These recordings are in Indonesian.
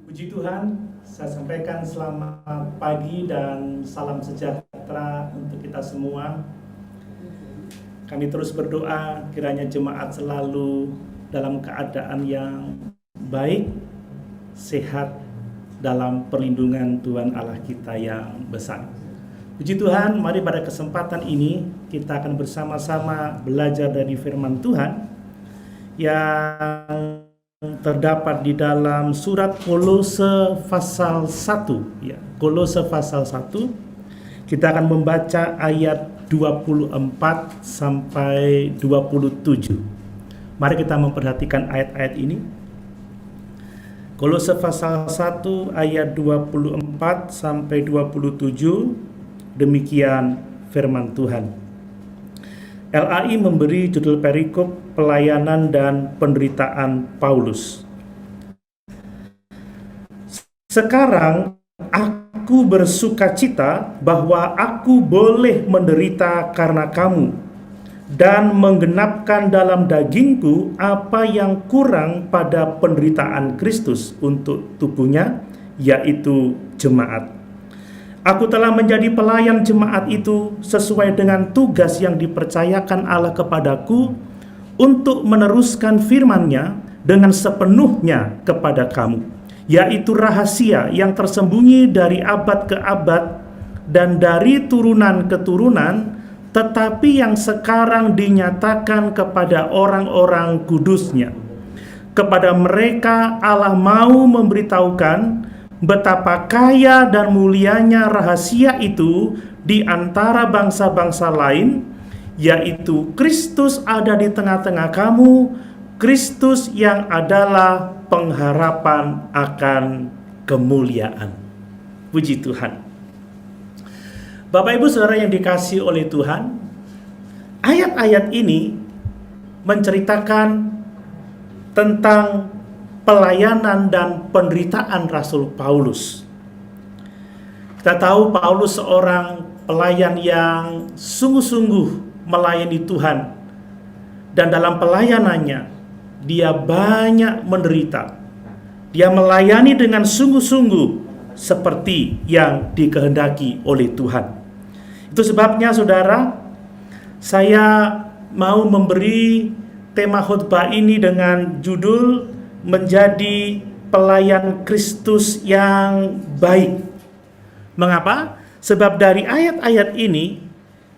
Puji Tuhan, saya sampaikan selamat pagi dan salam sejahtera untuk kita semua. Kami terus berdoa kiranya jemaat selalu dalam keadaan yang baik, sehat dalam perlindungan Tuhan Allah kita yang besar. Puji Tuhan, mari pada kesempatan ini kita akan bersama-sama belajar dari firman Tuhan yang terdapat di dalam surat Kolose pasal 1 ya. Kolose pasal 1 kita akan membaca ayat 24 sampai 27. Mari kita memperhatikan ayat-ayat ini. Kolose pasal 1 ayat 24 sampai 27, demikian firman Tuhan. LAI memberi judul perikop pelayanan dan penderitaan Paulus. Sekarang aku bersukacita bahwa aku boleh menderita karena kamu dan menggenapkan dalam dagingku apa yang kurang pada penderitaan Kristus untuk tubuhnya, yaitu jemaat. Aku telah menjadi pelayan jemaat itu sesuai dengan tugas yang dipercayakan Allah kepadaku untuk meneruskan firman-Nya dengan sepenuhnya kepada kamu, yaitu rahasia yang tersembunyi dari abad ke abad dan dari turunan ke turunan, tetapi yang sekarang dinyatakan kepada orang-orang kudus-Nya. Kepada mereka Allah mau memberitahukan betapa kaya dan mulianya rahasia itu di antara bangsa-bangsa lain, yaitu Kristus ada di tengah-tengah kamu, Kristus yang adalah pengharapan akan kemuliaan. Puji Tuhan. Bapak Ibu Saudara yang dikasihi oleh Tuhan, ayat-ayat ini menceritakan tentang pelayanan dan penderitaan Rasul Paulus. Kita tahu Paulus seorang pelayan yang sungguh-sungguh melayani Tuhan, dan dalam pelayanannya dia banyak menderita. Dia melayani dengan sungguh-sungguh seperti yang dikehendaki oleh Tuhan. Itu sebabnya saudara, saya mau memberi tema khotbah ini dengan judul menjadi pelayan Kristus yang baik. Mengapa? Sebab dari ayat-ayat ini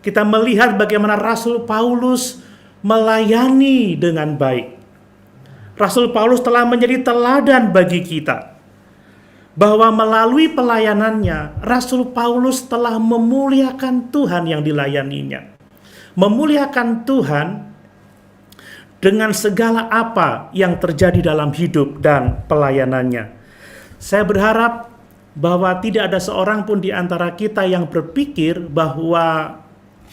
kita melihat bagaimana Rasul Paulus melayani dengan baik. Rasul Paulus telah menjadi teladan bagi kita, bahwa melalui pelayanannya Rasul Paulus telah memuliakan Tuhan yang dilayaninya. Memuliakan Tuhan dengan segala apa yang terjadi dalam hidup dan pelayanannya. Saya berharap bahwa tidak ada seorang pun di antara kita yang berpikir bahwa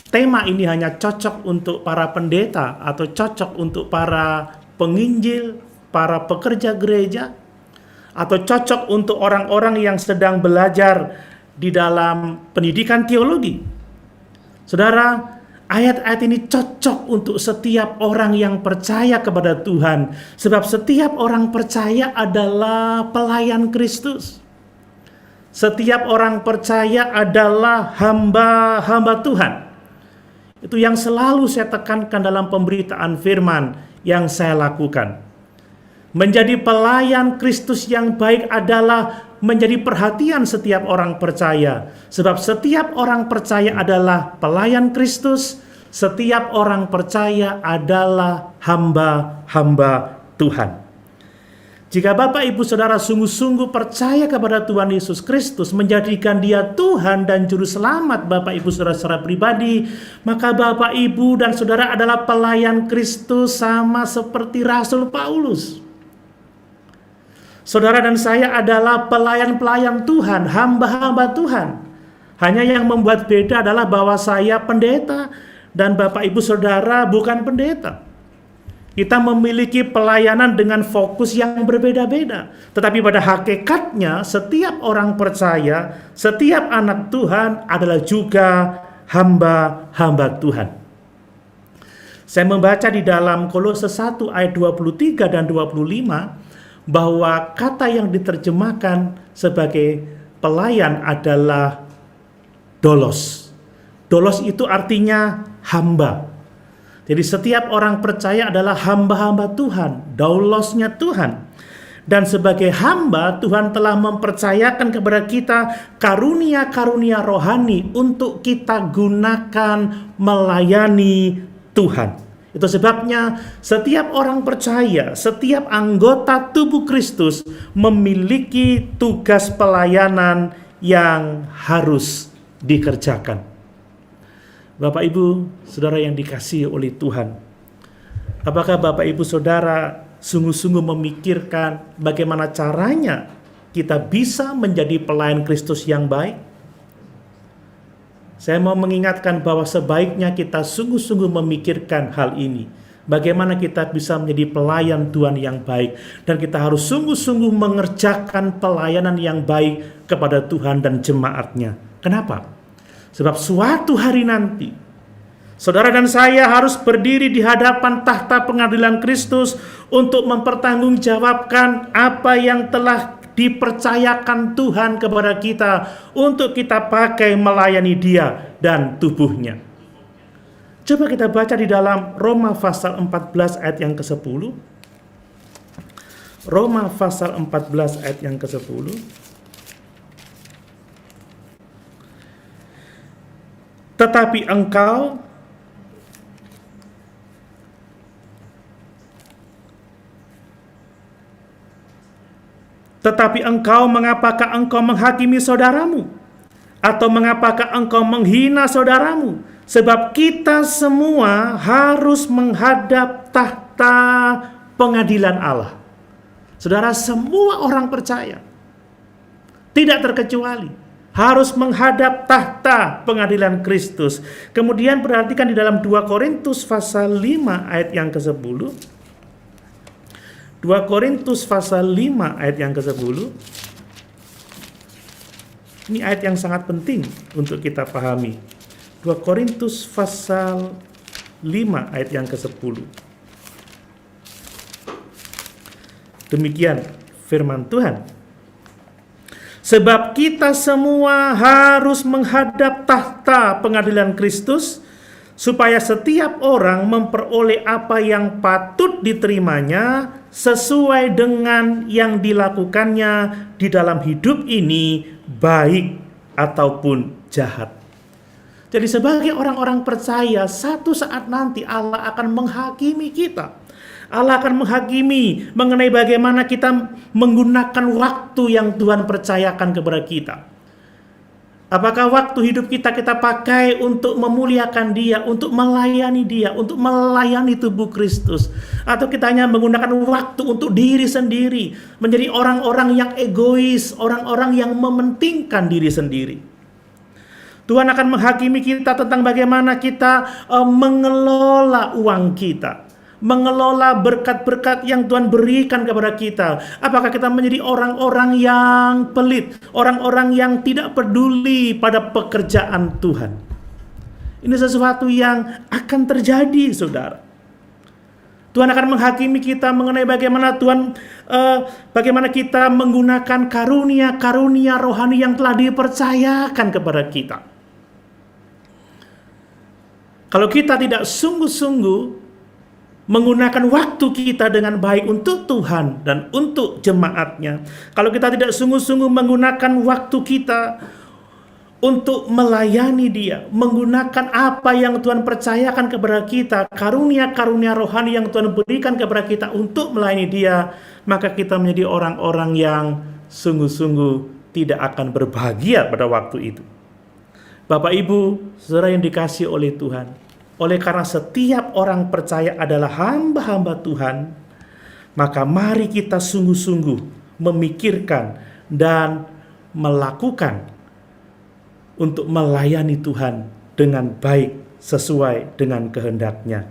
tema ini hanya cocok untuk para pendeta atau cocok untuk para penginjil, para pekerja gereja, atau cocok untuk orang-orang yang sedang belajar di dalam pendidikan teologi. Saudara, ayat-ayat ini cocok untuk setiap orang yang percaya kepada Tuhan, sebab setiap orang percaya adalah pelayan Kristus. Setiap orang percaya adalah hamba-hamba Tuhan. Itu yang selalu saya tekankan dalam pemberitaan firman yang saya lakukan. Menjadi pelayan Kristus yang baik adalah menjadi perhatian setiap orang percaya. Sebab setiap orang percaya adalah pelayan Kristus, setiap orang percaya adalah hamba-hamba Tuhan. Jika Bapak Ibu Saudara sungguh-sungguh percaya kepada Tuhan Yesus Kristus, menjadikan Dia Tuhan dan Juru Selamat Bapak Ibu Saudara secara pribadi, maka Bapak Ibu dan Saudara adalah pelayan Kristus sama seperti Rasul Paulus. Saudara dan saya adalah pelayan-pelayan Tuhan, hamba-hamba Tuhan. Hanya yang membuat beda adalah bahwa saya pendeta dan Bapak Ibu Saudara bukan pendeta. Kita memiliki pelayanan dengan fokus yang berbeda-beda. Tetapi pada hakikatnya setiap orang percaya, setiap anak Tuhan adalah juga hamba-hamba Tuhan. Saya membaca di dalam Kolose 1 ayat 23 dan 25 bahwa kata yang diterjemahkan sebagai pelayan adalah doulos. Doulos itu artinya hamba. Jadi setiap orang percaya adalah hamba-hamba Tuhan, doulosnya Tuhan. Dan sebagai hamba, Tuhan telah mempercayakan kepada kita karunia-karunia rohani untuk kita gunakan melayani Tuhan. Itu sebabnya setiap orang percaya, setiap anggota tubuh Kristus memiliki tugas pelayanan yang harus dikerjakan. Bapak Ibu, Saudara yang dikasihi oleh Tuhan, apakah Bapak Ibu Saudara sungguh-sungguh memikirkan bagaimana caranya kita bisa menjadi pelayan Kristus yang baik? Saya mau mengingatkan bahwa sebaiknya kita sungguh-sungguh memikirkan hal ini. Bagaimana kita bisa menjadi pelayan Tuhan yang baik. Dan kita harus sungguh-sungguh mengerjakan pelayanan yang baik kepada Tuhan dan jemaatnya. Kenapa? Sebab suatu hari nanti, saudara dan saya harus berdiri di hadapan tahta pengadilan Kristus untuk mempertanggungjawabkan apa yang telah dipercayakan Tuhan kepada kita untuk kita pakai melayani Dia dan tubuhnya. Coba kita baca di dalam Roma pasal 14 ayat yang ke-10. Roma pasal 14 ayat yang ke-10. Tetapi engkau, mengapakah engkau menghakimi saudaramu? Atau mengapakah engkau menghina saudaramu? Sebab kita semua harus menghadap tahta pengadilan Allah. Saudara, semua orang percaya, tidak terkecuali, harus menghadap tahta pengadilan Kristus. Kemudian perhatikan di dalam 2 Korintus pasal 5 ayat yang ke-10. 2 Korintus pasal 5 ayat yang ke-10. Ini ayat yang sangat penting untuk kita pahami. 2 Korintus pasal 5 ayat yang ke-10. Demikian firman Tuhan. Sebab kita semua harus menghadap tahta pengadilan Kristus, supaya setiap orang memperoleh apa yang patut diterimanya sesuai dengan yang dilakukannya di dalam hidup ini, baik ataupun jahat. Jadi sebagai orang-orang percaya, satu saat nanti Allah akan menghakimi kita. Allah akan menghakimi mengenai bagaimana kita menggunakan waktu yang Tuhan percayakan kepada kita. Apakah waktu hidup kita pakai untuk memuliakan Dia, untuk melayani Dia, untuk melayani tubuh Kristus? Atau kita hanya menggunakan waktu untuk diri sendiri, menjadi orang-orang yang egois, orang-orang yang mementingkan diri sendiri? Tuhan akan menghakimi kita tentang bagaimana kita mengelola uang kita, mengelola berkat-berkat yang Tuhan berikan kepada kita. Apakah kita menjadi orang-orang yang pelit, orang-orang yang tidak peduli pada pekerjaan Tuhan? Ini sesuatu yang akan terjadi, saudara. Tuhan akan menghakimi kita mengenai bagaimana bagaimana kita menggunakan karunia-karunia rohani yang telah dipercayakan kepada kita. Kalau kita tidak sungguh-sungguh menggunakan waktu kita dengan baik untuk Tuhan dan untuk jemaatnya, kalau kita tidak sungguh-sungguh menggunakan waktu kita untuk melayani Dia, menggunakan apa yang Tuhan percayakan kepada kita, karunia-karunia rohani yang Tuhan berikan kepada kita untuk melayani Dia, maka kita menjadi orang-orang yang sungguh-sungguh tidak akan berbahagia pada waktu itu. Bapak Ibu, saudara yang dikasihi oleh Tuhan, oleh karena setiap orang percaya adalah hamba-hamba Tuhan, maka mari kita sungguh-sungguh memikirkan dan melakukan untuk melayani Tuhan dengan baik sesuai dengan kehendak-Nya.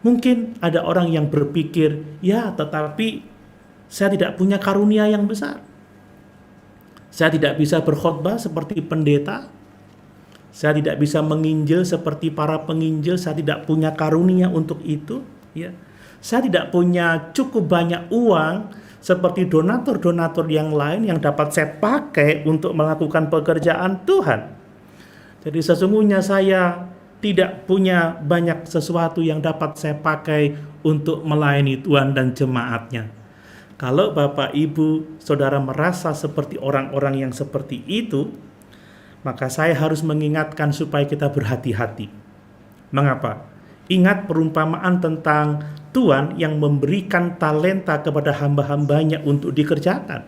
Mungkin ada orang yang berpikir, ya tetapi saya tidak punya karunia yang besar. Saya tidak bisa berkhotbah seperti pendeta. Saya tidak bisa menginjil seperti para penginjil. Saya tidak punya karunia untuk itu. Ya. Saya tidak punya cukup banyak uang seperti donatur-donatur yang lain yang dapat saya pakai untuk melakukan pekerjaan Tuhan. Jadi sesungguhnya saya tidak punya banyak sesuatu yang dapat saya pakai untuk melayani Tuhan dan jemaatnya. Kalau Bapak Ibu Saudara merasa seperti orang-orang yang seperti itu, maka saya harus mengingatkan supaya kita berhati-hati. Mengapa? Ingat perumpamaan tentang Tuhan yang memberikan talenta kepada hamba-hambanya untuk dikerjakan.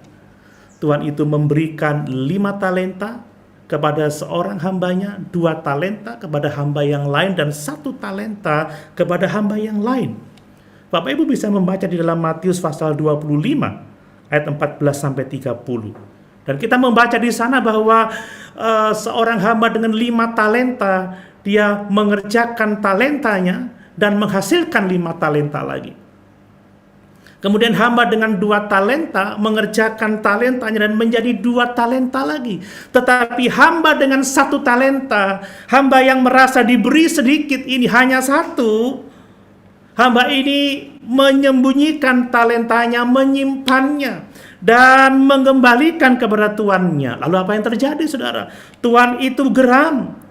Tuhan itu memberikan 5 talenta kepada seorang hambanya, 2 talenta kepada hamba yang lain, dan 1 talenta kepada hamba yang lain. Bapak Ibu bisa membaca di dalam Matius pasal 25 ayat 14-30. Dan kita membaca di sana bahwa seorang hamba dengan 5 talenta, dia mengerjakan talentanya dan menghasilkan 5 talenta lagi. Kemudian hamba dengan 2 talenta mengerjakan talentanya dan menjadi 2 talenta lagi. Tetapi hamba dengan 1 talenta, hamba yang merasa diberi sedikit ini hanya 1, hamba ini menyembunyikan talentanya, menyimpannya, dan mengembalikan kepada tuannya. Lalu apa yang terjadi, saudara? Tuan itu geram.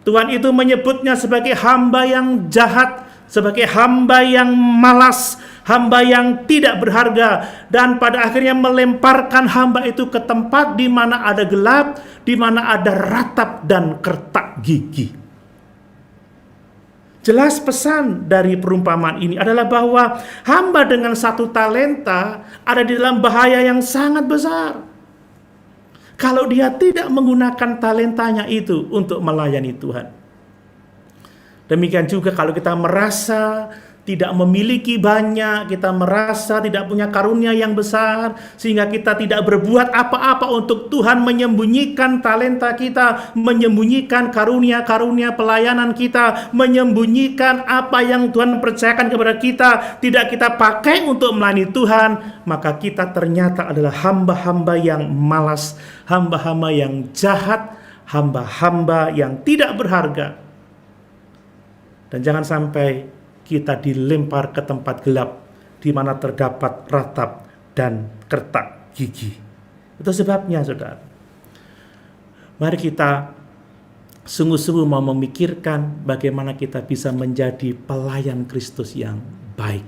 Tuhan itu menyebutnya sebagai hamba yang jahat, sebagai hamba yang malas, hamba yang tidak berharga, dan pada akhirnya melemparkan hamba itu ke tempat di mana ada gelap, di mana ada ratap dan kertak gigi. Jelas pesan dari perumpamaan ini adalah bahwa hamba dengan 1 talenta ada di dalam bahaya yang sangat besar. Kalau dia tidak menggunakan talentanya itu untuk melayani Tuhan. Demikian juga kalau kita merasa tidak memiliki banyak, kita merasa tidak punya karunia yang besar, sehingga kita tidak berbuat apa-apa untuk Tuhan, menyembunyikan talenta kita, menyembunyikan karunia-karunia pelayanan kita, menyembunyikan apa yang Tuhan percayakan kepada kita, tidak kita pakai untuk melayani Tuhan, maka kita ternyata adalah hamba-hamba yang malas, hamba-hamba yang jahat, hamba-hamba yang tidak berharga. Dan jangan sampai kita dilempar ke tempat gelap di mana terdapat ratap dan kertak gigi. Itu sebabnya, saudara, mari kita sungguh-sungguh mau memikirkan bagaimana kita bisa menjadi pelayan Kristus yang baik.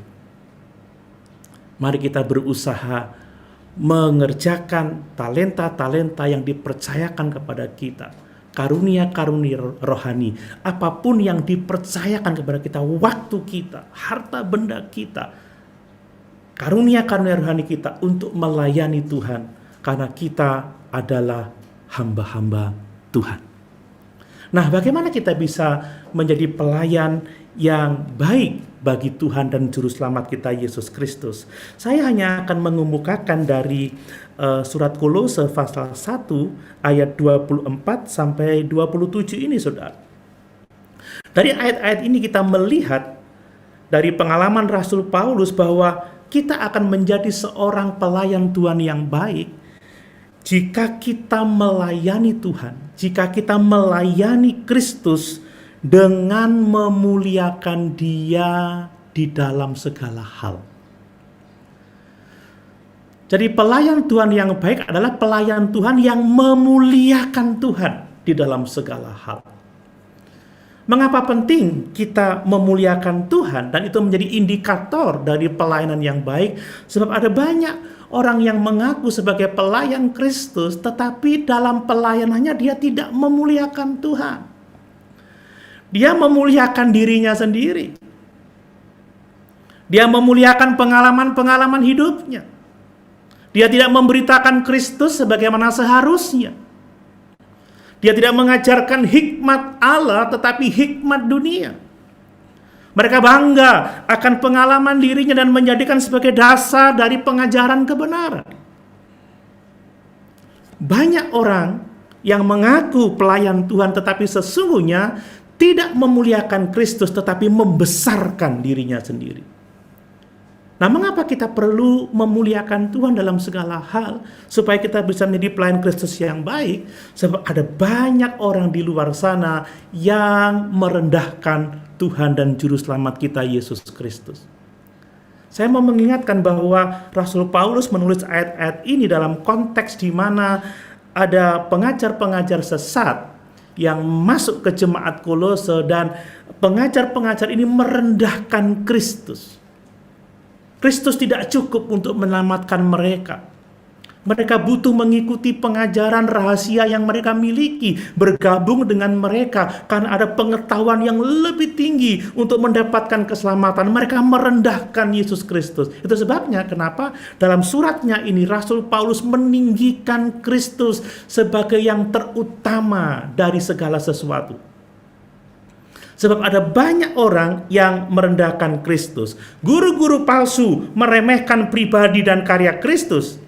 Mari kita berusaha mengerjakan talenta-talenta yang dipercayakan kepada kita, karunia-karunia rohani, apapun yang dipercayakan kepada kita, waktu kita, harta benda kita, karunia-karunia rohani kita untuk melayani Tuhan, karena kita adalah hamba-hamba Tuhan. Nah, bagaimana kita bisa menjadi pelayan yang baik bagi Tuhan dan Juru Selamat kita Yesus Kristus? Saya hanya akan mengemukakan dari surat Kolose pasal 1 ayat 24 sampai 27 ini, saudara. Dari ayat-ayat ini kita melihat dari pengalaman Rasul Paulus bahwa kita akan menjadi seorang pelayan Tuhan yang baik jika kita melayani Tuhan, jika kita melayani Kristus dengan memuliakan Dia di dalam segala hal. Jadi pelayan Tuhan yang baik adalah pelayan Tuhan yang memuliakan Tuhan di dalam segala hal. Mengapa penting kita memuliakan Tuhan dan itu menjadi indikator dari pelayanan yang baik? Sebab ada banyak orang yang mengaku sebagai pelayan Kristus, tetapi dalam pelayanannya dia tidak memuliakan Tuhan. Dia memuliakan dirinya sendiri. Dia memuliakan pengalaman-pengalaman hidupnya. Dia tidak memberitakan Kristus sebagaimana seharusnya. Dia tidak mengajarkan hikmat Allah, tetapi hikmat dunia. Mereka bangga akan pengalaman dirinya dan menjadikan sebagai dasar dari pengajaran kebenaran. Banyak orang yang mengaku pelayan Tuhan, tetapi sesungguhnya tidak memuliakan Kristus, tetapi membesarkan dirinya sendiri. Nah, mengapa kita perlu memuliakan Tuhan dalam segala hal supaya kita bisa menjadi pelayan Kristus yang baik? Sebab ada banyak orang di luar sana yang merendahkan Tuhan dan Juru Selamat kita Yesus Kristus. Saya mau mengingatkan bahwa Rasul Paulus menulis ayat-ayat ini dalam konteks di mana ada pengajar-pengajar sesat yang masuk ke jemaat Kolose, dan pengajar-pengajar ini merendahkan Kristus. Kristus tidak cukup untuk menyelamatkan mereka. Mereka butuh mengikuti pengajaran rahasia yang mereka miliki, bergabung dengan mereka karena ada pengetahuan yang lebih tinggi untuk mendapatkan keselamatan. Mereka merendahkan Yesus Kristus. Itu sebabnya kenapa dalam suratnya ini Rasul Paulus meninggikan Kristus sebagai yang terutama dari segala sesuatu. Sebab ada banyak orang yang merendahkan Kristus. Guru-guru palsu meremehkan pribadi dan karya Kristus.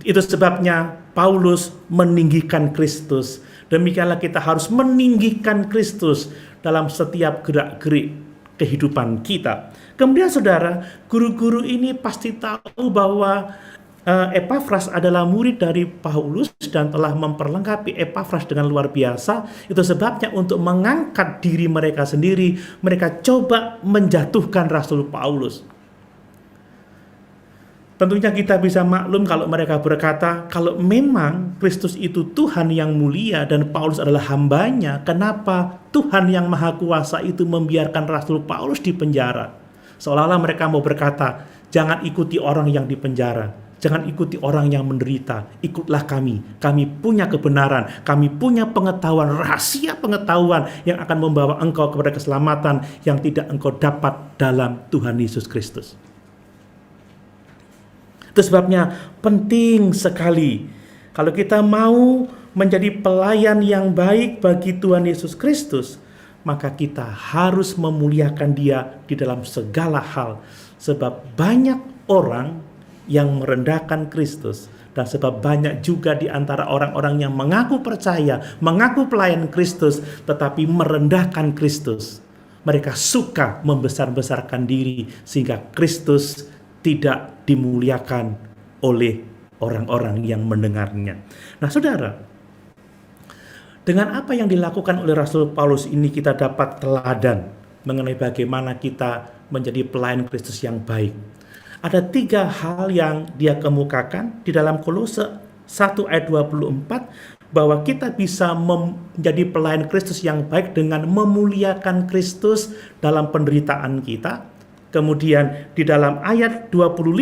Itu sebabnya Paulus meninggikan Kristus. Demikianlah kita harus meninggikan Kristus dalam setiap gerak-gerik kehidupan kita. Kemudian saudara, guru-guru ini pasti tahu bahwa Epafras adalah murid dari Paulus dan telah memperlengkapi Epafras dengan luar biasa. Itu sebabnya untuk mengangkat diri mereka sendiri, mereka coba menjatuhkan Rasul Paulus. Tentunya kita bisa maklum kalau mereka berkata, kalau memang Kristus itu Tuhan yang mulia dan Paulus adalah hambanya, kenapa Tuhan yang Maha Kuasa itu membiarkan Rasul Paulus di penjara? Seolah-olah mereka mau berkata, jangan ikuti orang yang di penjara, jangan ikuti orang yang menderita, ikutlah kami. Kami punya kebenaran, kami punya pengetahuan, rahasia pengetahuan yang akan membawa engkau kepada keselamatan yang tidak engkau dapat dalam Tuhan Yesus Kristus. Itu sebabnya penting sekali kalau kita mau menjadi pelayan yang baik bagi Tuhan Yesus Kristus, maka kita harus memuliakan Dia di dalam segala hal. Sebab banyak orang yang merendahkan Kristus, dan sebab banyak juga di antara orang-orang yang mengaku percaya, mengaku pelayan Kristus, tetapi merendahkan Kristus. Mereka suka membesar-besarkan diri sehingga Kristus tidak dimuliakan oleh orang-orang yang mendengarnya. Nah saudara, dengan apa yang dilakukan oleh Rasul Paulus ini kita dapat teladan mengenai bagaimana kita menjadi pelayan Kristus yang baik. Ada 3 hal yang dia kemukakan di dalam Kolose 1 ayat 24, bahwa kita bisa menjadi pelayan Kristus yang baik dengan memuliakan Kristus dalam penderitaan kita. Kemudian di dalam ayat 25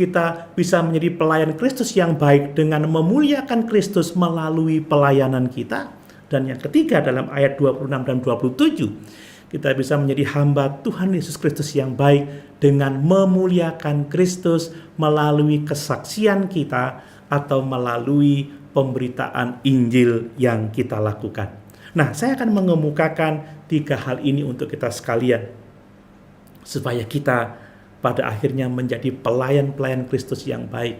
kita bisa menjadi pelayan Kristus yang baik dengan memuliakan Kristus melalui pelayanan kita. Dan yang ketiga dalam ayat 26 dan 27 kita bisa menjadi hamba Tuhan Yesus Kristus yang baik dengan memuliakan Kristus melalui kesaksian kita atau melalui pemberitaan Injil yang kita lakukan. Nah, saya akan mengemukakan 3 hal ini untuk kita sekalian, supaya kita pada akhirnya menjadi pelayan-pelayan Kristus yang baik.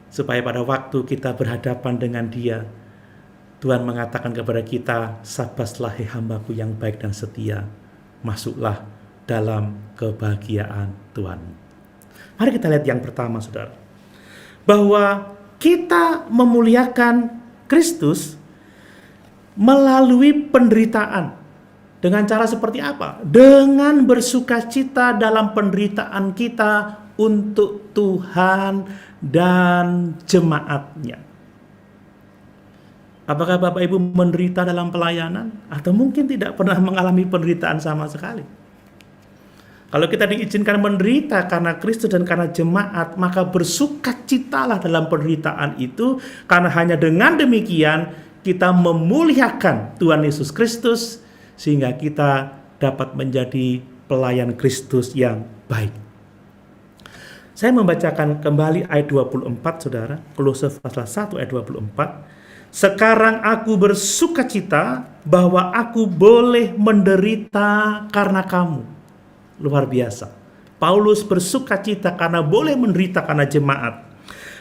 Supaya pada waktu kita berhadapan dengan Dia, Tuhan mengatakan kepada kita, sabaslah hai hambaku yang baik dan setia, masuklah dalam kebahagiaan Tuhan. Mari kita lihat yang pertama saudara, bahwa kita memuliakan Kristus melalui penderitaan. Dengan cara seperti apa? Dengan bersukacita dalam penderitaan kita untuk Tuhan dan jemaatnya. Apakah Bapak Ibu menderita dalam pelayanan? Atau mungkin tidak pernah mengalami penderitaan sama sekali? Kalau kita diizinkan menderita karena Kristus dan karena jemaat, maka bersukacitalah dalam penderitaan itu, karena hanya dengan demikian kita memuliakan Tuhan Yesus Kristus, sehingga kita dapat menjadi pelayan Kristus yang baik. Saya membacakan kembali ayat 24 saudara, Kolose pasal 1 ayat 24. Sekarang aku bersukacita bahwa aku boleh menderita karena kamu. Luar biasa. Paulus bersukacita karena boleh menderita karena jemaat.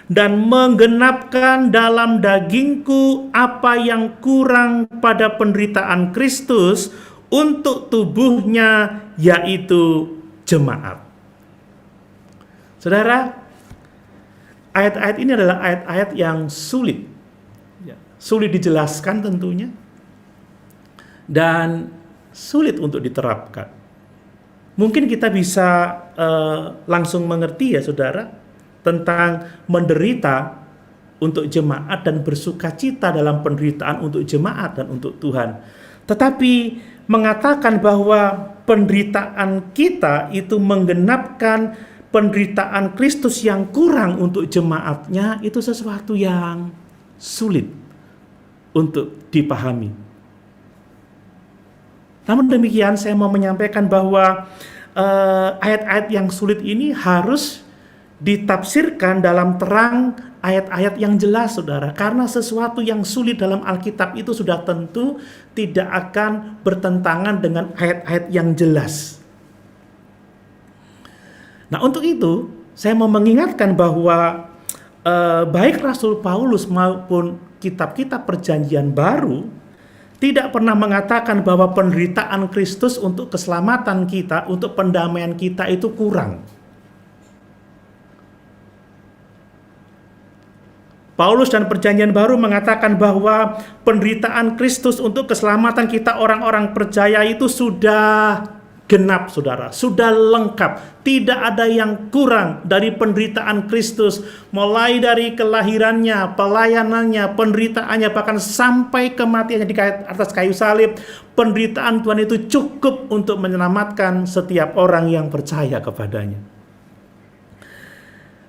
Dan menggenapkan dalam dagingku apa yang kurang pada penderitaan Kristus untuk tubuhnya, yaitu jemaat. Saudara, ayat-ayat ini adalah ayat-ayat yang sulit dijelaskan tentunya, dan sulit untuk diterapkan. Mungkin kita bisa langsung mengerti ya saudara, tentang menderita untuk jemaat dan bersukacita dalam penderitaan untuk jemaat dan untuk Tuhan. Tetapi mengatakan bahwa penderitaan kita itu menggenapkan penderitaan Kristus yang kurang untuk jemaatnya, itu sesuatu yang sulit untuk dipahami. Namun demikian saya mau menyampaikan bahwa ayat-ayat yang sulit ini harus ditafsirkan dalam terang ayat-ayat yang jelas saudara, karena sesuatu yang sulit dalam Alkitab itu sudah tentu tidak akan bertentangan dengan ayat-ayat yang jelas. Nah untuk itu saya mau mengingatkan bahwa baik Rasul Paulus maupun kitab-kitab perjanjian baru tidak pernah mengatakan bahwa penderitaan Kristus untuk keselamatan kita, untuk pendamaian kita itu kurang. Paulus dan perjanjian baru mengatakan bahwa penderitaan Kristus untuk keselamatan kita orang-orang percaya itu sudah genap saudara, sudah lengkap. Tidak ada yang kurang dari penderitaan Kristus, mulai dari kelahirannya, pelayanannya, penderitaannya, bahkan sampai kematiannya di atas kayu salib. Penderitaan Tuhan itu cukup untuk menyelamatkan setiap orang yang percaya kepadanya.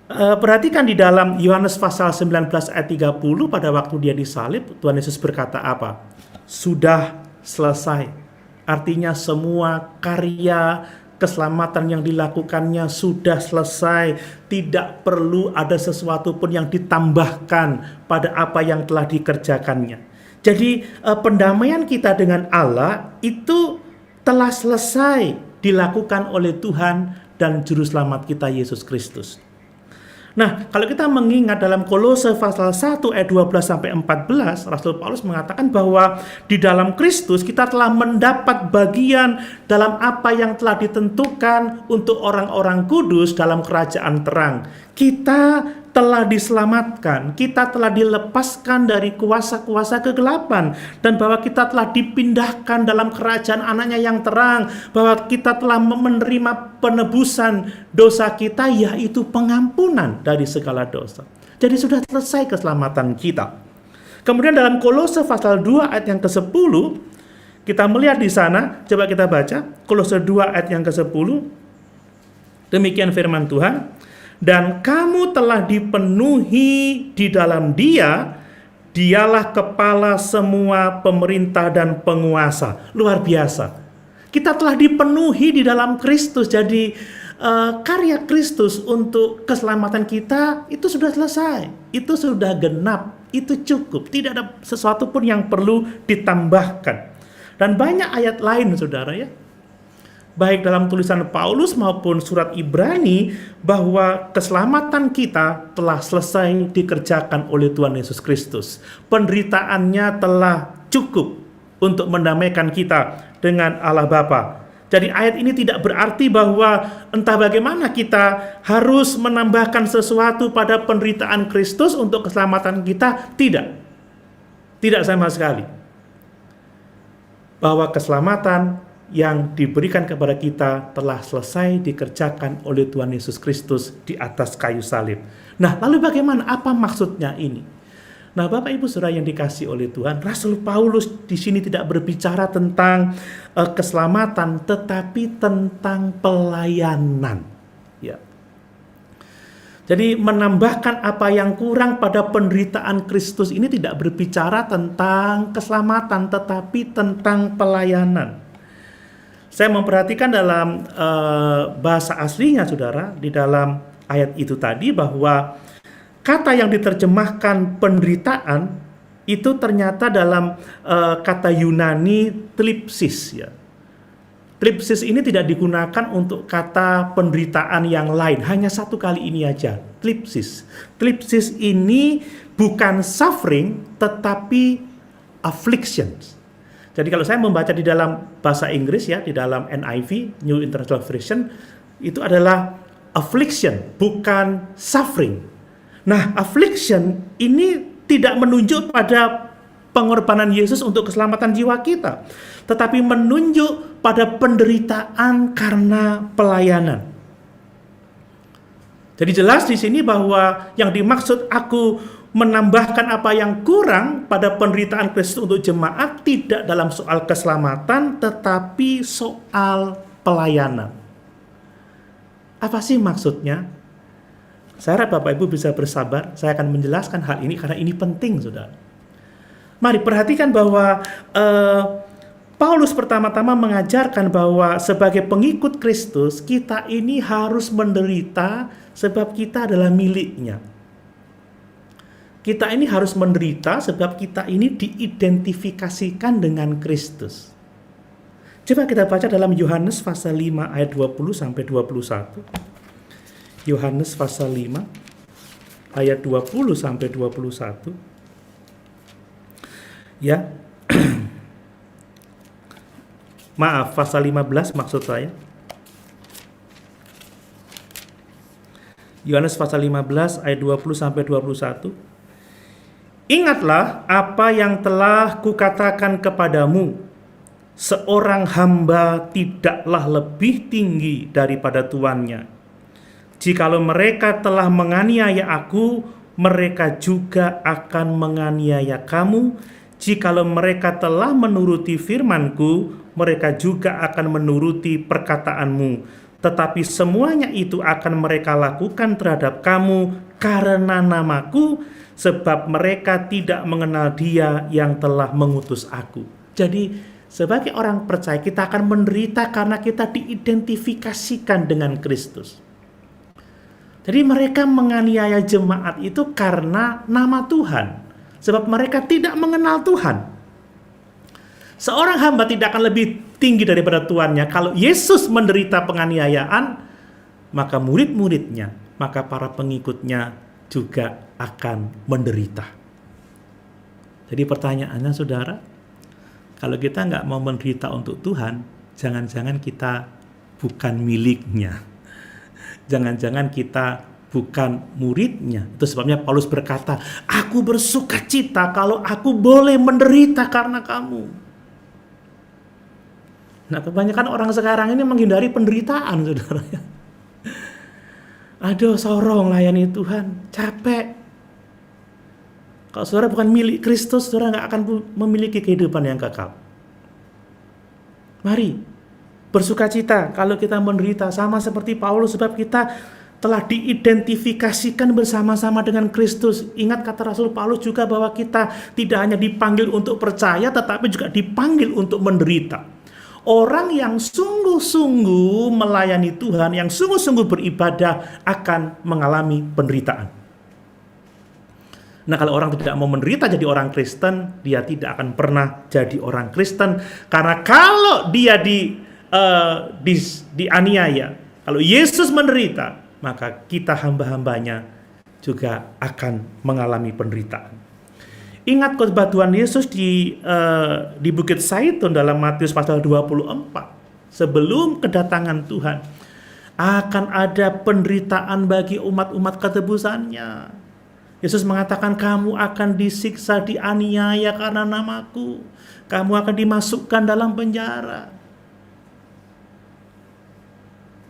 Perhatikan di dalam Yohanes pasal 19 ayat 30, pada waktu dia disalib, Tuhan Yesus berkata apa? Sudah selesai. Artinya semua karya keselamatan yang dilakukannya sudah selesai. Tidak perlu ada sesuatu pun yang ditambahkan pada apa yang telah dikerjakannya. Jadi pendamaian kita dengan Allah itu telah selesai dilakukan oleh Tuhan dan Juru Selamat kita Yesus Kristus. Nah, kalau kita mengingat dalam Kolose pasal 1 ayat 12 sampai 14, Rasul Paulus mengatakan bahwa di dalam Kristus kita telah mendapat bagian dalam apa yang telah ditentukan untuk orang-orang kudus dalam kerajaan terang. Kita telah diselamatkan, kita telah dilepaskan dari kuasa-kuasa kegelapan, dan bahwa kita telah dipindahkan dalam kerajaan anaknya yang terang, bahwa kita telah menerima penebusan dosa kita, yaitu pengampunan dari segala dosa. Jadi sudah selesai keselamatan kita. Kemudian dalam Kolose pasal 2 ayat yang ke-10, kita melihat di sana, coba kita baca, Kolose 2 ayat yang ke-10, demikian firman Tuhan, dan kamu telah dipenuhi di dalam Dia, Dialah kepala semua pemerintah dan penguasa. Luar biasa. Kita telah dipenuhi di dalam Kristus. Jadi karya Kristus untuk keselamatan kita itu sudah selesai. Itu sudah genap. Itu cukup. Tidak ada sesuatu pun yang perlu ditambahkan. Dan banyak ayat lain saudara ya, baik dalam tulisan Paulus maupun surat Ibrani, bahwa keselamatan kita telah selesai dikerjakan oleh Tuhan Yesus Kristus. Penderitaannya telah cukup untuk mendamaikan kita dengan Allah Bapa. Jadi ayat ini tidak berarti bahwa entah bagaimana kita harus menambahkan sesuatu pada penderitaan Kristus untuk keselamatan kita. Tidak. Tidak sama sekali. Bahwa keselamatan yang diberikan kepada kita telah selesai dikerjakan oleh Tuhan Yesus Kristus di atas kayu salib. Nah, lalu bagaimana? Apa maksudnya ini? Nah, Bapak Ibu Saudara yang dikasihi oleh Tuhan, Rasul Paulus di sini tidak berbicara tentang keselamatan, tetapi tentang pelayanan. Ya. Jadi menambahkan apa yang kurang pada penderitaan Kristus ini tidak berbicara tentang keselamatan, tetapi tentang pelayanan. Saya memperhatikan dalam bahasa aslinya saudara, di dalam ayat itu tadi, bahwa kata yang diterjemahkan penderitaan itu ternyata dalam kata Yunani thlipsis ya. Thlipsis ini tidak digunakan untuk kata penderitaan yang lain, hanya satu kali ini aja, thlipsis. Thlipsis ini bukan suffering tetapi afflictions. Jadi kalau saya membaca di dalam bahasa Inggris ya, di dalam NIV, New International Version, itu adalah affliction, bukan suffering. Nah, affliction ini tidak menunjuk pada pengorbanan Yesus untuk keselamatan jiwa kita. tetapi menunjuk pada penderitaan karena pelayanan. Jadi jelas di sini bahwa yang dimaksud aku menambahkan apa yang kurang pada penderitaan Kristus untuk jemaat tidak dalam soal keselamatan, tetapi soal pelayanan. Apa sih maksudnya? Saya harap Bapak Ibu bisa bersabar, saya akan menjelaskan hal ini karena ini penting, saudara. Mari perhatikan bahwa Paulus pertama-tama mengajarkan bahwa sebagai pengikut Kristus, kita ini harus menderita sebab kita adalah miliknya. Kita ini harus menderita sebab kita ini diidentifikasikan dengan Kristus. Coba kita baca dalam Yohanes pasal 5 ayat 20 sampai 21. Yohanes pasal 5 ayat 20 sampai 21. Ya. Maaf, pasal 15 maksud saya. Yohanes pasal 15 ayat 20 sampai 21. Ingatlah apa yang telah kukatakan kepadamu. Seorang hamba tidaklah lebih tinggi daripada tuannya. Jikalau mereka telah menganiaya aku, mereka juga akan menganiaya kamu. Jikalau mereka telah menuruti firman-Ku, mereka juga akan menuruti perkataanmu. Tetapi semuanya itu akan mereka lakukan terhadap kamu karena namaku, sebab mereka tidak mengenal Dia yang telah mengutus aku. Jadi, sebagai orang percaya, kita akan menderita karena kita diidentifikasikan dengan Kristus. Jadi mereka menganiaya jemaat itu karena nama Tuhan. Sebab mereka tidak mengenal Tuhan. Seorang hamba tidak akan lebih tinggi daripada tuannya. Kalau Yesus menderita penganiayaan, maka murid-muridnya, maka para pengikutnya juga akan menderita. Jadi pertanyaannya, saudara, kalau kita nggak mau menderita untuk Tuhan, jangan-jangan kita bukan miliknya. Jangan-jangan kita bukan muridnya. Itu sebabnya Paulus berkata, aku bersuka cita kalau aku boleh menderita karena kamu. Nah, kebanyakan orang sekarang ini menghindari penderitaan, saudara. Aduh, sorong layani Tuhan, capek. Kalau saudara bukan milik Kristus, saudara nggak akan memiliki kehidupan yang kekal. Mari bersukacita kalau kita menderita sama seperti Paulus, sebab kita telah diidentifikasikan bersama-sama dengan Kristus. Ingat kata Rasul Paulus juga bahwa kita tidak hanya dipanggil untuk percaya, tetapi juga dipanggil untuk menderita. Orang yang sungguh-sungguh melayani Tuhan, yang sungguh-sungguh beribadah akan mengalami penderitaan. Nah, kalau orang tidak mau menderita jadi orang Kristen, dia tidak akan pernah jadi orang Kristen. Karena kalau dia dianiaya, kalau Yesus menderita, maka kita hamba-hambanya juga akan mengalami penderitaan. Ingat khotbah Tuhan Yesus di Bukit Zaitun dalam Matius pasal 24. Sebelum kedatangan Tuhan, akan ada penderitaan bagi umat-umat ketebusannya. Yesus mengatakan, kamu akan disiksa, dianiaya karena namaku. Kamu akan dimasukkan dalam penjara.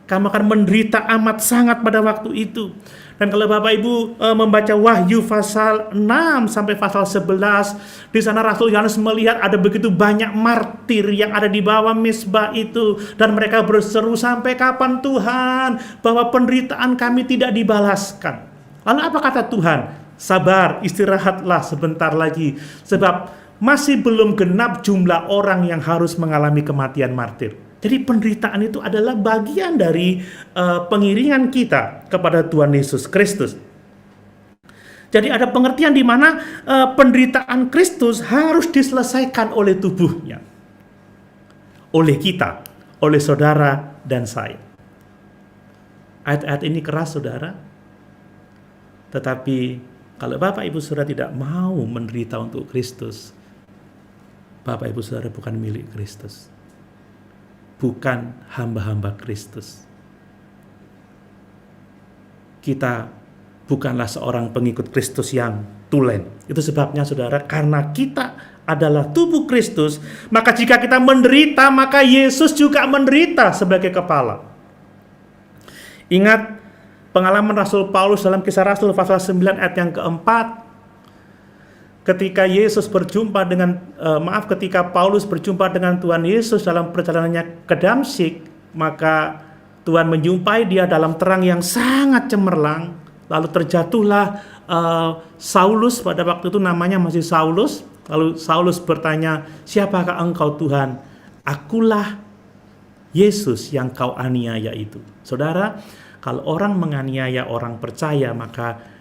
Kamu akan menderita amat sangat pada waktu itu. Dan kalau Bapak Ibu membaca Wahyu pasal 6 sampai pasal 11, di sana Rasul Yohanes melihat ada begitu banyak martir yang ada di bawah mezbah itu. Dan mereka berseru, sampai kapan Tuhan bahwa penderitaan kami tidak dibalaskan? Lalu apa kata Tuhan? Sabar, istirahatlah sebentar lagi. Sebab masih belum genap jumlah orang yang harus mengalami kematian martir. Jadi penderitaan itu adalah bagian dari pengiringan kita kepada Tuhan Yesus Kristus. Jadi ada pengertian di mana penderitaan Kristus harus diselesaikan oleh tubuhnya. Oleh kita, oleh saudara dan saya. Ayat-ayat ini keras, saudara. Tetapi kalau Bapak Ibu Saudara tidak mau menderita untuk Kristus, Bapak Ibu Saudara bukan milik Kristus. Bukan hamba-hamba Kristus. Kita bukanlah seorang pengikut Kristus yang tulen. Itu sebabnya saudara, karena kita adalah tubuh Kristus, maka jika kita menderita, maka Yesus juga menderita sebagai kepala. Ingat pengalaman Rasul Paulus dalam Kisah Rasul pasal 9 ayat yang keempat. Ketika ketika Paulus berjumpa dengan Tuhan Yesus dalam perjalanannya ke Damsyik, maka Tuhan menjumpai dia dalam terang yang sangat cemerlang. Lalu terjatuhlah Saulus, pada waktu itu namanya masih Saulus. Lalu Saulus bertanya, "Siapakah engkau Tuhan?" "Akulah Yesus yang kau aniaya itu." Saudara, kalau orang menganiaya orang percaya, maka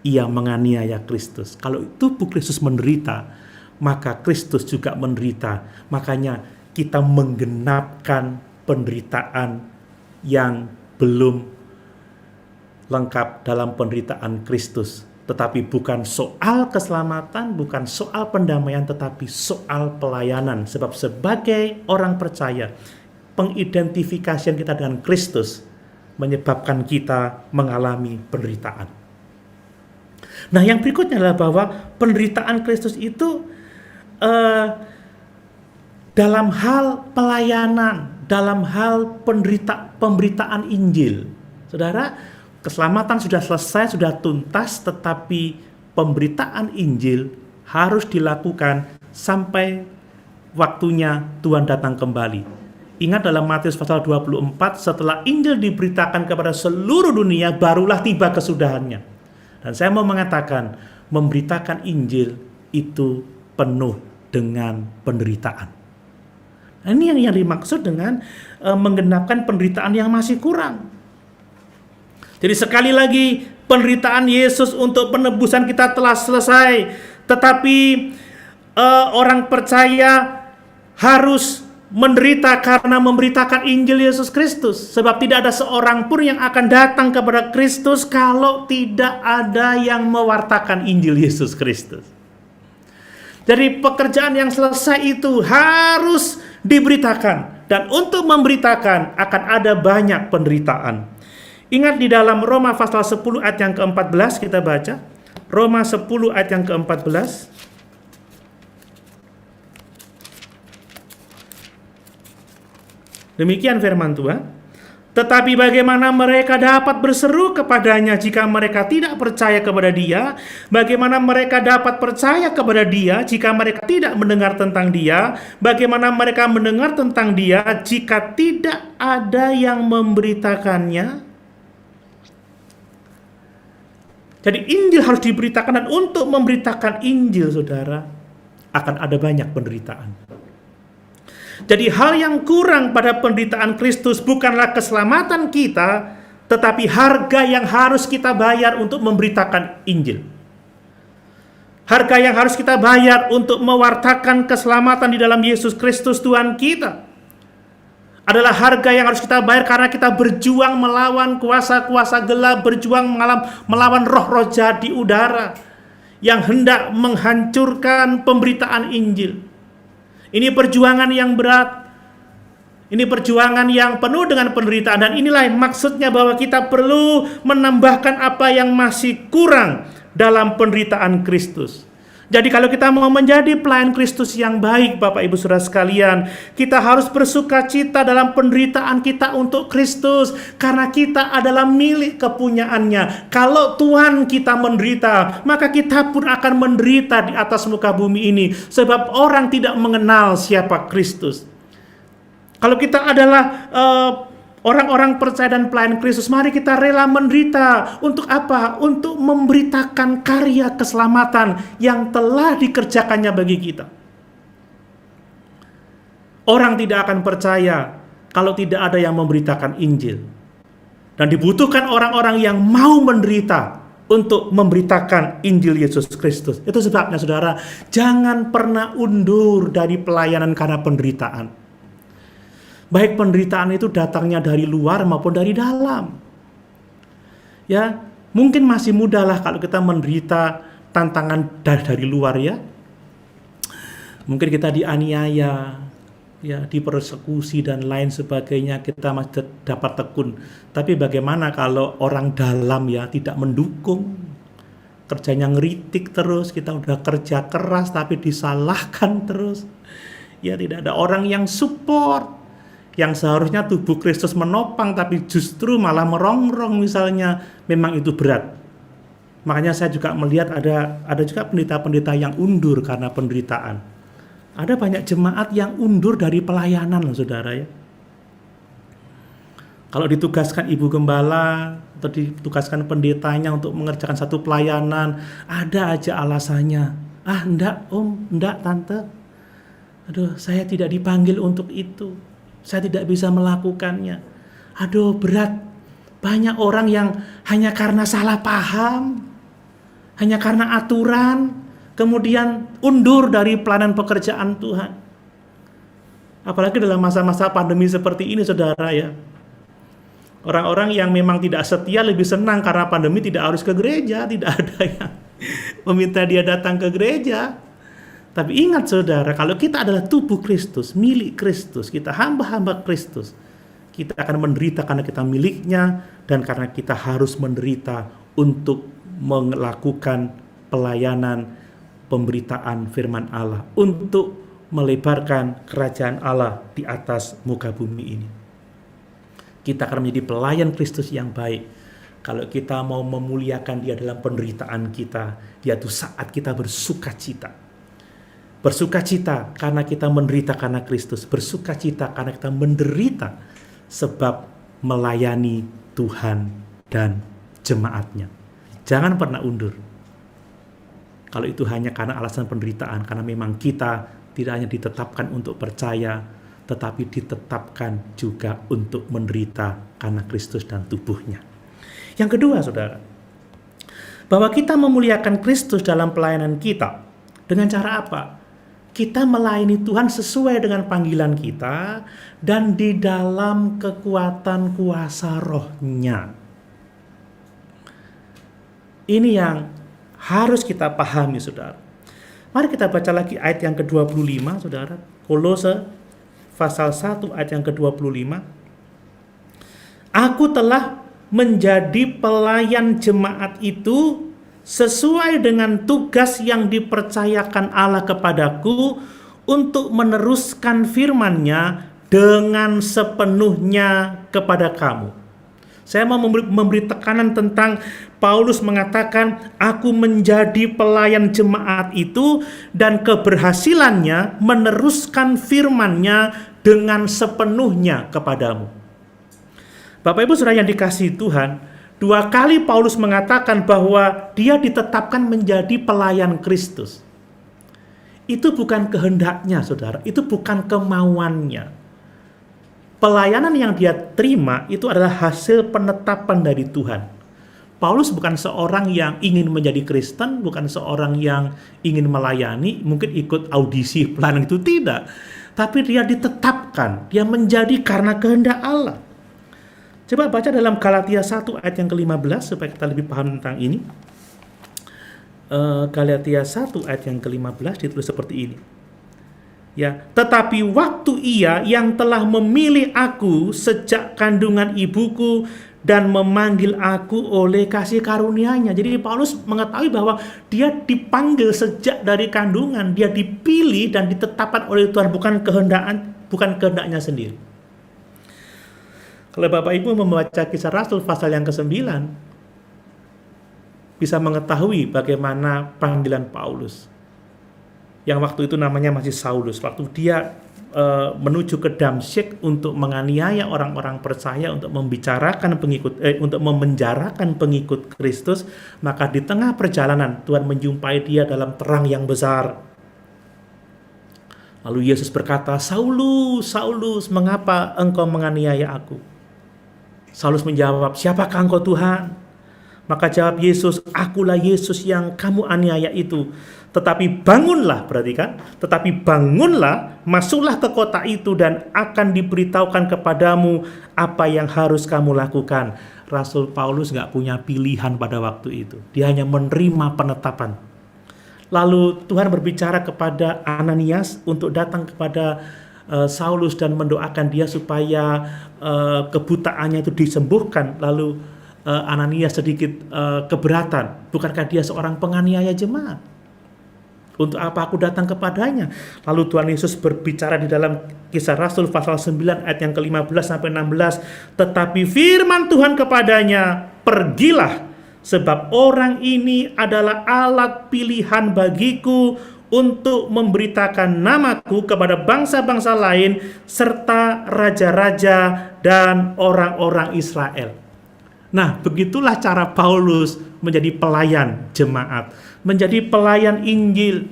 ia menganiaya Kristus. Kalau tubuh Kristus menderita, maka Kristus juga menderita. Makanya kita menggenapkan penderitaan yang belum lengkap dalam penderitaan Kristus. Tetapi bukan soal keselamatan, bukan soal pendamaian, tetapi soal pelayanan. Sebab sebagai orang percaya, pengidentifikasian kita dengan Kristus menyebabkan kita mengalami penderitaan. Nah, yang berikutnya adalah bahwa penderitaan Kristus itu dalam hal pelayanan, dalam hal pemberitaan Injil. Saudara, keselamatan sudah selesai, sudah tuntas, tetapi pemberitaan Injil harus dilakukan sampai waktunya Tuhan datang kembali. Ingat dalam Matius pasal 24, setelah Injil diberitakan kepada seluruh dunia, barulah tiba kesudahannya. Dan saya mau mengatakan, memberitakan Injil itu penuh dengan penderitaan. Nah, ini yang dimaksud dengan menggenapkan penderitaan yang masih kurang. Jadi sekali lagi, penderitaan Yesus untuk penebusan kita telah selesai. Tetapi orang percaya harus menderita karena memberitakan Injil Yesus Kristus. Sebab tidak ada seorang pun yang akan datang kepada Kristus kalau tidak ada yang mewartakan Injil Yesus Kristus. Jadi pekerjaan yang selesai itu harus diberitakan. Dan untuk memberitakan akan ada banyak penderitaan. Ingat di dalam Roma pasal 10 ayat yang ke-14 kita baca. Roma 10 ayat yang ke-14. Demikian firman Tuhan. Tetapi bagaimana mereka dapat berseru kepadanya jika mereka tidak percaya kepada Dia? Bagaimana mereka dapat percaya kepada Dia jika mereka tidak mendengar tentang Dia? Bagaimana mereka mendengar tentang Dia jika tidak ada yang memberitakannya? Jadi Injil harus diberitakan, dan untuk memberitakan Injil, saudara, akan ada banyak penderitaan. Jadi hal yang kurang pada penderitaan Kristus bukanlah keselamatan kita, tetapi harga yang harus kita bayar untuk memberitakan Injil. Harga yang harus kita bayar untuk mewartakan keselamatan di dalam Yesus Kristus Tuhan kita. Adalah harga yang harus kita bayar karena kita berjuang melawan kuasa-kuasa gelap, berjuang melawan roh-roh jahat di udara yang hendak menghancurkan pemberitaan Injil. Ini perjuangan yang berat. Ini perjuangan yang penuh dengan penderitaan. Dan inilah maksudnya bahwa kita perlu menambahkan apa yang masih kurang dalam penderitaan Kristus. Jadi kalau kita mau menjadi pelayan Kristus yang baik, Bapak Ibu Saudara sekalian, kita harus bersukacita dalam penderitaan kita untuk Kristus, karena kita adalah milik kepunyaannya. Kalau Tuhan kita menderita, maka kita pun akan menderita di atas muka bumi ini, sebab orang tidak mengenal siapa Kristus. Kalau kita adalah orang-orang percaya dan pelayan Kristus, mari kita rela menderita. Untuk apa? Untuk memberitakan karya keselamatan yang telah dikerjakannya bagi kita. Orang tidak akan percaya kalau tidak ada yang memberitakan Injil. Dan dibutuhkan orang-orang yang mau menderita untuk memberitakan Injil Yesus Kristus. Itu sebabnya saudara, jangan pernah undur dari pelayanan karena penderitaan. Baik penderitaan itu datangnya dari luar maupun dari dalam. Ya, mungkin masih mudah lah kalau kita menderita tantangan dari luar ya. Mungkin kita dianiaya, ya dipersekusi dan lain sebagainya, kita masih dapat tekun. Tapi bagaimana kalau orang dalam ya tidak mendukung, kerjanya ngeritik terus, kita udah kerja keras tapi disalahkan terus. Ya tidak ada orang yang support, yang seharusnya tubuh Kristus menopang tapi justru malah merongrong misalnya, memang itu berat. Makanya saya juga melihat ada juga pendeta-pendeta yang undur karena penderitaan. Ada banyak jemaat yang undur dari pelayanan loh saudara ya. Kalau ditugaskan ibu gembala atau ditugaskan pendetanya untuk mengerjakan satu pelayanan, ada aja alasannya. Ah enggak om, enggak tante. Aduh saya tidak dipanggil untuk itu. Saya tidak bisa melakukannya. Aduh berat. Banyak orang yang hanya karena salah paham, hanya karena aturan, kemudian undur dari pelayanan pekerjaan Tuhan. Apalagi dalam masa-masa pandemi seperti ini saudara ya. Orang-orang yang memang tidak setia lebih senang karena pandemi tidak harus ke gereja, tidak ada yang meminta dia datang ke gereja. Tapi ingat saudara, kalau kita adalah tubuh Kristus, milik Kristus, kita hamba-hamba Kristus, kita akan menderita karena kita miliknya dan karena kita harus menderita untuk melakukan pelayanan pemberitaan firman Allah, untuk melebarkan kerajaan Allah di atas muka bumi ini. Kita akan menjadi pelayan Kristus yang baik kalau kita mau memuliakan Dia dalam penderitaan kita, yaitu saat kita bersukacita. Bersukacita karena kita menderita karena Kristus, bersukacita karena kita menderita sebab melayani Tuhan dan jemaatnya. Jangan pernah undur. Kalau itu hanya karena alasan penderitaan, karena memang kita tidak hanya ditetapkan untuk percaya, tetapi ditetapkan juga untuk menderita karena Kristus dan tubuhnya. Yang kedua, saudara, bahwa kita memuliakan Kristus dalam pelayanan kita. Dengan cara apa? Kita melayani Tuhan sesuai dengan panggilan kita dan di dalam kekuatan kuasa Roh-Nya. Ini yang harus kita pahami, saudara. Mari kita baca lagi ayat yang ke-25, saudara. Kolose pasal 1 ayat yang ke-25. Aku telah menjadi pelayan jemaat itu sesuai dengan tugas yang dipercayakan Allah kepadaku untuk meneruskan firman-Nya dengan sepenuhnya kepada kamu. Saya mau memberi tekanan tentang Paulus mengatakan, aku menjadi pelayan jemaat itu dan keberhasilannya meneruskan firman-Nya dengan sepenuhnya kepadamu. Bapak Ibu Saudara yang dikasihi Tuhan, 2 kali Paulus mengatakan bahwa dia ditetapkan menjadi pelayan Kristus. Itu bukan kehendaknya, saudara. Itu bukan kemauannya. Pelayanan yang dia terima itu adalah hasil penetapan dari Tuhan. Paulus bukan seorang yang ingin menjadi Kristen, bukan seorang yang ingin melayani, mungkin ikut audisi pelayanan itu, tidak. Tapi dia ditetapkan, dia menjadi karena kehendak Allah. Coba baca dalam Galatia 1 ayat yang ke-15 supaya kita lebih paham tentang ini. Galatia 1 ayat yang ke-15 ditulis seperti ini. Ya, tetapi waktu Ia yang telah memilih aku sejak kandungan ibuku dan memanggil aku oleh kasih karunia-Nya. Jadi Paulus mengetahui bahwa dia dipanggil sejak dari kandungan, dia dipilih dan ditetapkan oleh Tuhan, bukan kehendaknya sendiri. Kalau Bapak Ibu membaca Kisah Rasul pasal yang ke-9, bisa mengetahui bagaimana panggilan Paulus. Yang waktu itu namanya masih Saulus. Waktu dia menuju ke Damsyik untuk menganiaya orang-orang percaya, untuk untuk memenjarakan pengikut Kristus, maka di tengah perjalanan Tuhan menjumpai dia dalam terang yang besar. Lalu Yesus berkata, Saulus, Saulus, mengapa engkau menganiaya aku? Saulus menjawab, siapakah engkau Tuhan? Maka jawab Yesus, akulah Yesus yang kamu aniaya itu. Tetapi bangunlah, perhatikan, tetapi bangunlah, masuklah ke kota itu dan akan diberitahukan kepadamu apa yang harus kamu lakukan. Rasul Paulus gak punya pilihan pada waktu itu. Dia hanya menerima penetapan. Lalu Tuhan berbicara kepada Ananias untuk datang kepada Saulus dan mendoakan dia supaya kebutaannya itu disembuhkan. Lalu Ananias sedikit keberatan. Bukankah dia seorang penganiaya jemaat? Untuk apa aku datang kepadanya? Lalu Tuhan Yesus berbicara di dalam Kisah Rasul pasal 9 ayat yang ke-15 sampai 16. Tetapi firman Tuhan kepadanya, pergilah, sebab orang ini adalah alat pilihan bagiku untuk memberitakan namaku kepada bangsa-bangsa lain serta raja-raja dan orang-orang Israel. Nah, begitulah cara Paulus menjadi pelayan jemaat, menjadi pelayan Injil.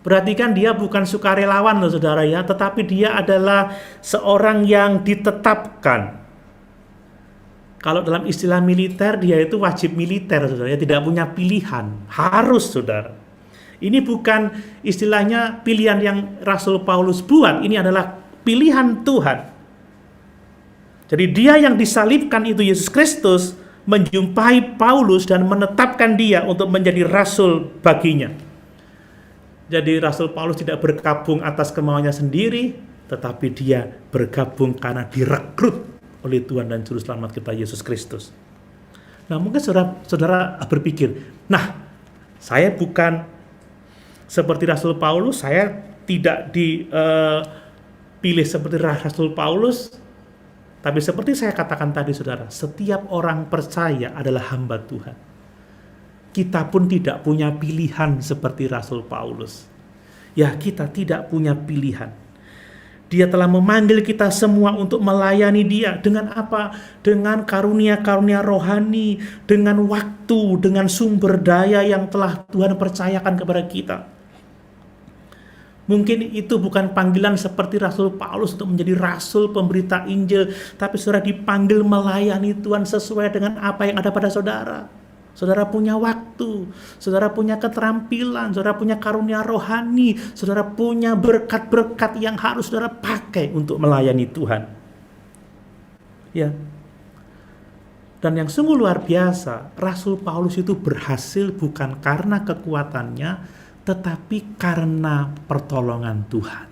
Perhatikan, dia bukan sukarelawan loh saudara ya, tetapi dia adalah seorang yang ditetapkan. Kalau dalam istilah militer, dia itu wajib militer saudara ya, tidak punya pilihan, harus saudara. Ini bukan istilahnya pilihan yang Rasul Paulus buat, ini adalah pilihan Tuhan. Jadi dia yang disalibkan itu Yesus Kristus menjumpai Paulus dan menetapkan dia untuk menjadi rasul baginya. Jadi Rasul Paulus tidak bergabung atas kemauannya sendiri, tetapi dia bergabung karena direkrut oleh Tuhan dan Juru Selamat kita Yesus Kristus. Nah, mungkin saudara berpikir, nah, saya bukan seperti Rasul Paulus, saya tidak dipilih seperti Rasul Paulus. Tapi seperti saya katakan tadi saudara, setiap orang percaya adalah hamba Tuhan. Kita pun tidak punya pilihan seperti Rasul Paulus. Ya, kita tidak punya pilihan. Dia telah memanggil kita semua untuk melayani dia. Dengan apa? Dengan karunia-karunia rohani, dengan waktu, dengan sumber daya yang telah Tuhan percayakan kepada kita. Mungkin itu bukan panggilan seperti Rasul Paulus untuk menjadi rasul pemberita Injil, tapi saudara dipanggil melayani Tuhan sesuai dengan apa yang ada pada saudara. Saudara punya waktu, saudara punya keterampilan, saudara punya karunia rohani, saudara punya berkat-berkat yang harus saudara pakai untuk melayani Tuhan. Ya. Dan yang sungguh luar biasa, Rasul Paulus itu berhasil bukan karena kekuatannya, tetapi karena pertolongan Tuhan.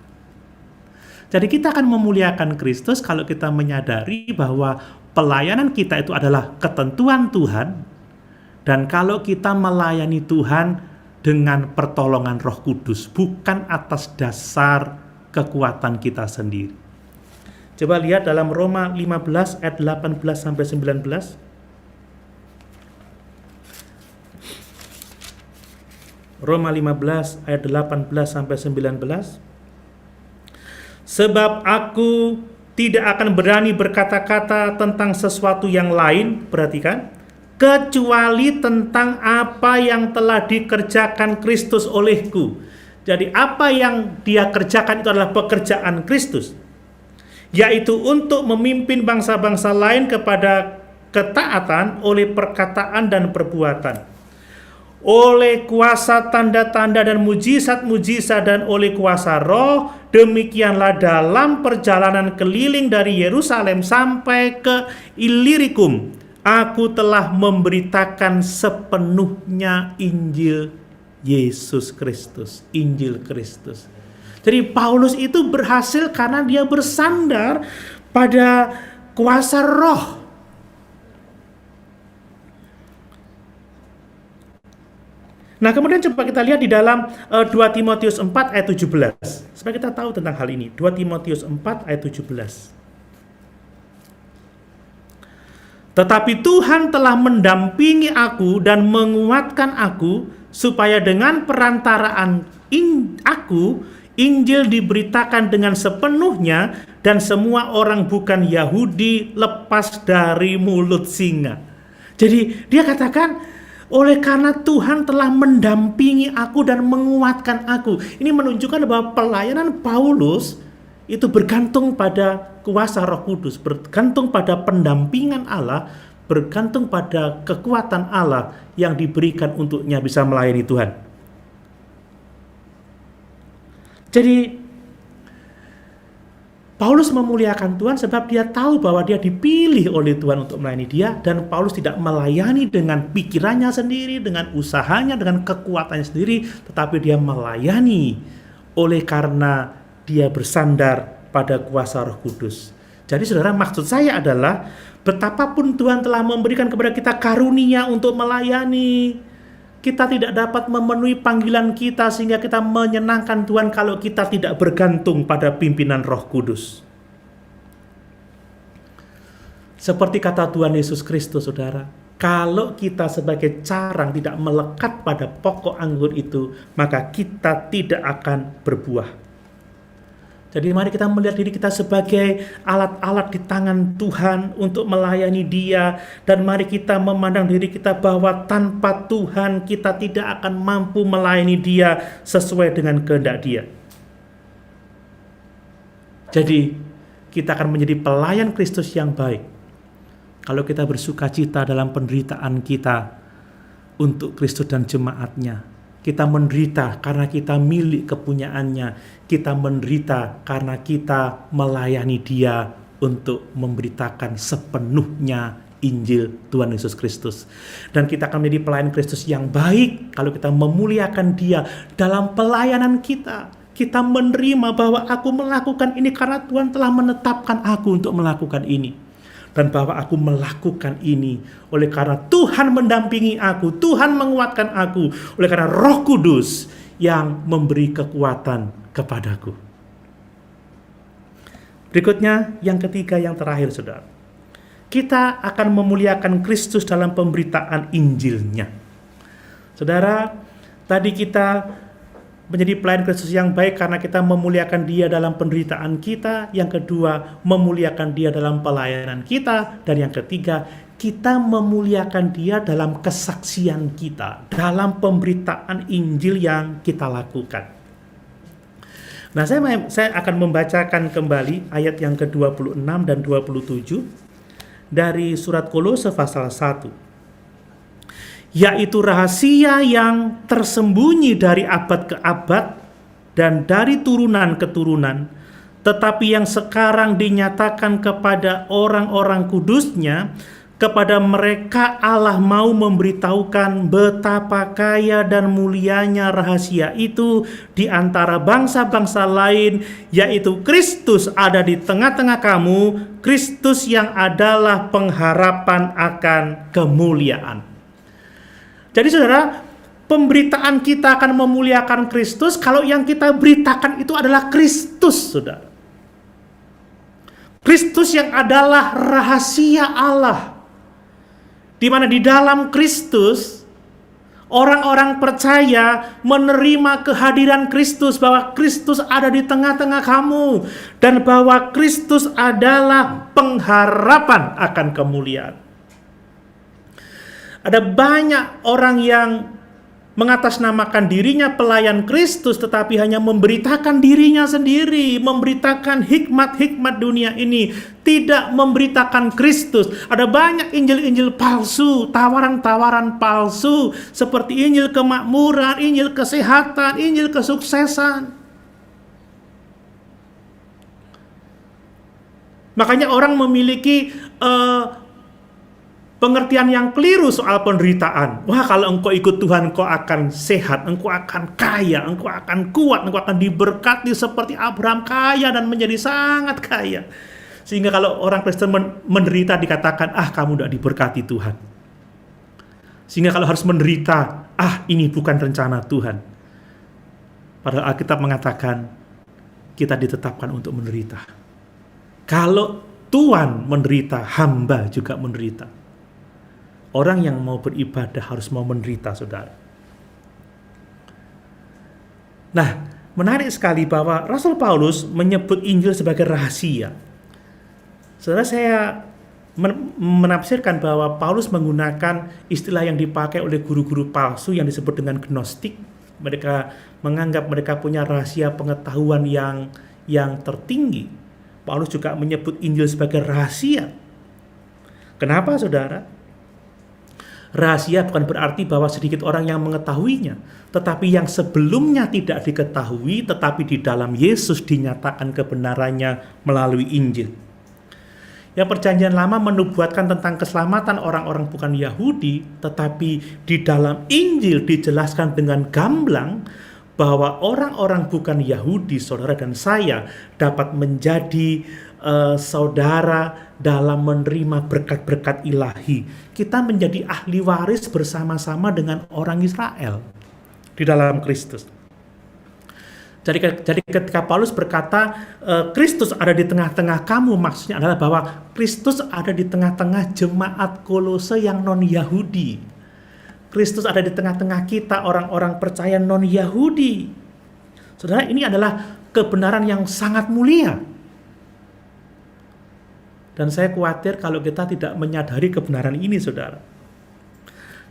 Jadi kita akan memuliakan Kristus kalau kita menyadari bahwa pelayanan kita itu adalah ketentuan Tuhan, dan kalau kita melayani Tuhan dengan pertolongan Roh Kudus, bukan atas dasar kekuatan kita sendiri. Coba lihat dalam Roma 15 ayat 18 sampai 19. Roma 15 ayat 18 sampai 19. Sebab aku tidak akan berani berkata-kata tentang sesuatu yang lain, perhatikan, kecuali tentang apa yang telah dikerjakan Kristus olehku. Jadi apa yang dia kerjakan itu adalah pekerjaan Kristus, yaitu untuk memimpin bangsa-bangsa lain kepada ketaatan oleh perkataan dan perbuatan, oleh kuasa tanda-tanda dan mujizat-mujizat dan oleh kuasa Roh. Demikianlah dalam perjalanan keliling dari Yerusalem sampai ke Ilirikum, aku telah memberitakan sepenuhnya Injil Yesus Kristus, Injil Kristus. Jadi Paulus itu berhasil karena dia bersandar pada kuasa Roh. Nah, kemudian coba kita lihat di dalam 2 Timotius 4 ayat 17. Supaya kita tahu tentang hal ini. 2 Timotius 4 ayat 17. Tetapi Tuhan telah mendampingi aku dan menguatkan aku, supaya dengan perantaraan aku, Injil diberitakan dengan sepenuhnya, dan semua orang bukan Yahudi lepas dari mulut singa. Jadi dia katakan, oleh karena Tuhan telah mendampingi aku dan menguatkan aku. Ini menunjukkan bahwa pelayanan Paulus itu bergantung pada kuasa Roh Kudus, bergantung pada pendampingan Allah, bergantung pada kekuatan Allah yang diberikan untuknya bisa melayani Tuhan. Jadi Paulus memuliakan Tuhan sebab dia tahu bahwa dia dipilih oleh Tuhan untuk melayani dia, dan Paulus tidak melayani dengan pikirannya sendiri, dengan usahanya, dengan kekuatannya sendiri, tetapi dia melayani oleh karena dia bersandar pada kuasa Roh Kudus. Jadi saudara, maksud saya adalah betapapun Tuhan telah memberikan kepada kita karunia untuk melayani, kita tidak dapat memenuhi panggilan kita sehingga kita menyenangkan Tuhan kalau kita tidak bergantung pada pimpinan Roh Kudus. Seperti kata Tuhan Yesus Kristus, saudara, kalau kita sebagai carang tidak melekat pada pokok anggur itu, maka kita tidak akan berbuah. Jadi mari kita melihat diri kita sebagai alat-alat di tangan Tuhan untuk melayani Dia. Dan mari kita memandang diri kita bahwa tanpa Tuhan kita tidak akan mampu melayani Dia sesuai dengan kehendak Dia. Jadi kita akan menjadi pelayan Kristus yang baik kalau kita bersukacita dalam penderitaan kita untuk Kristus dan jemaatnya. Kita menderita karena kita milik kepunyaannya. Kita menderita karena kita melayani Dia untuk memberitakan sepenuhnya Injil Tuhan Yesus Kristus. Dan kita akan menjadi pelayan Kristus yang baik kalau kita memuliakan Dia dalam pelayanan kita. Kita menerima bahwa aku melakukan ini karena Tuhan telah menetapkan aku untuk melakukan ini. Dan bahwa aku melakukan ini oleh karena Tuhan mendampingi aku, Tuhan menguatkan aku, oleh karena Roh Kudus yang memberi kekuatan kepadaku. Berikutnya, yang ketiga, yang terakhir, saudara. Kita akan memuliakan Kristus dalam pemberitaan Injilnya. Saudara, tadi kita menjadi pelayan Kristus yang baik karena kita memuliakan Dia dalam penderitaan kita. Yang kedua, memuliakan Dia dalam pelayanan kita. Dan yang ketiga, kita memuliakan Dia dalam kesaksian kita, dalam pemberitaan Injil yang kita lakukan. Nah, saya akan membacakan kembali ayat yang ke-26 dan 27 dari surat Kolose pasal 1. Yaitu rahasia yang tersembunyi dari abad ke abad dan dari turunan ke turunan, tetapi yang sekarang dinyatakan kepada orang-orang kudusnya. Kepada mereka Allah mau memberitahukan betapa kaya dan mulianya rahasia itu di antara bangsa-bangsa lain, yaitu Kristus ada di tengah-tengah kamu, Kristus yang adalah pengharapan akan kemuliaan. Jadi saudara, pemberitaan kita akan memuliakan Kristus kalau yang kita beritakan itu adalah Kristus, saudara. Kristus yang adalah rahasia Allah. Di mana di dalam Kristus, orang-orang percaya menerima kehadiran Kristus, bahwa Kristus ada di tengah-tengah kamu, dan bahwa Kristus adalah pengharapan akan kemuliaan. Ada banyak orang yang mengatasnamakan dirinya pelayan Kristus, tetapi hanya memberitakan dirinya sendiri, memberitakan hikmat-hikmat dunia ini, tidak memberitakan Kristus. Ada banyak Injil-Injil palsu, tawaran-tawaran palsu, seperti Injil kemakmuran, Injil kesehatan, Injil kesuksesan. Makanya orang memiliki pengertian yang keliru soal penderitaan. Wah, kalau engkau ikut Tuhan, engkau akan sehat, engkau akan kaya, engkau akan kuat, engkau akan diberkati seperti Abraham kaya dan menjadi sangat kaya. Sehingga kalau orang Kristen menderita dikatakan, kamu tidak diberkati Tuhan. Sehingga kalau harus menderita, ini bukan rencana Tuhan. Padahal Alkitab mengatakan, kita ditetapkan untuk menderita. Kalau Tuhan menderita, hamba juga menderita. Orang yang mau beribadah harus mau menderita, saudara. Nah, menarik sekali bahwa Rasul Paulus menyebut Injil sebagai rahasia. Saudara, saya menafsirkan bahwa Paulus menggunakan istilah yang dipakai oleh guru-guru palsu yang disebut dengan gnostik. Mereka menganggap mereka punya rahasia pengetahuan yang tertinggi. Paulus juga menyebut Injil sebagai rahasia. Kenapa, saudara? Rahasia bukan berarti bahwa sedikit orang yang mengetahuinya, tetapi yang sebelumnya tidak diketahui, tetapi di dalam Yesus dinyatakan kebenarannya melalui Injil. Yang Perjanjian Lama menubuatkan tentang keselamatan orang-orang bukan Yahudi, tetapi di dalam Injil dijelaskan dengan gamblang bahwa orang-orang bukan Yahudi, saudara dan saya, dapat menjadi saudara dalam menerima berkat-berkat ilahi. Kita menjadi ahli waris bersama-sama dengan orang Israel di dalam Kristus. Jadi ketika Paulus berkata Kristus ada di tengah-tengah kamu, maksudnya adalah bahwa Kristus ada di tengah-tengah jemaat Kolose yang non-Yahudi. Kristus ada di tengah-tengah kita orang-orang percaya non-Yahudi. Saudara, ini adalah kebenaran yang sangat mulia. Dan saya khawatir kalau kita tidak menyadari kebenaran ini, saudara.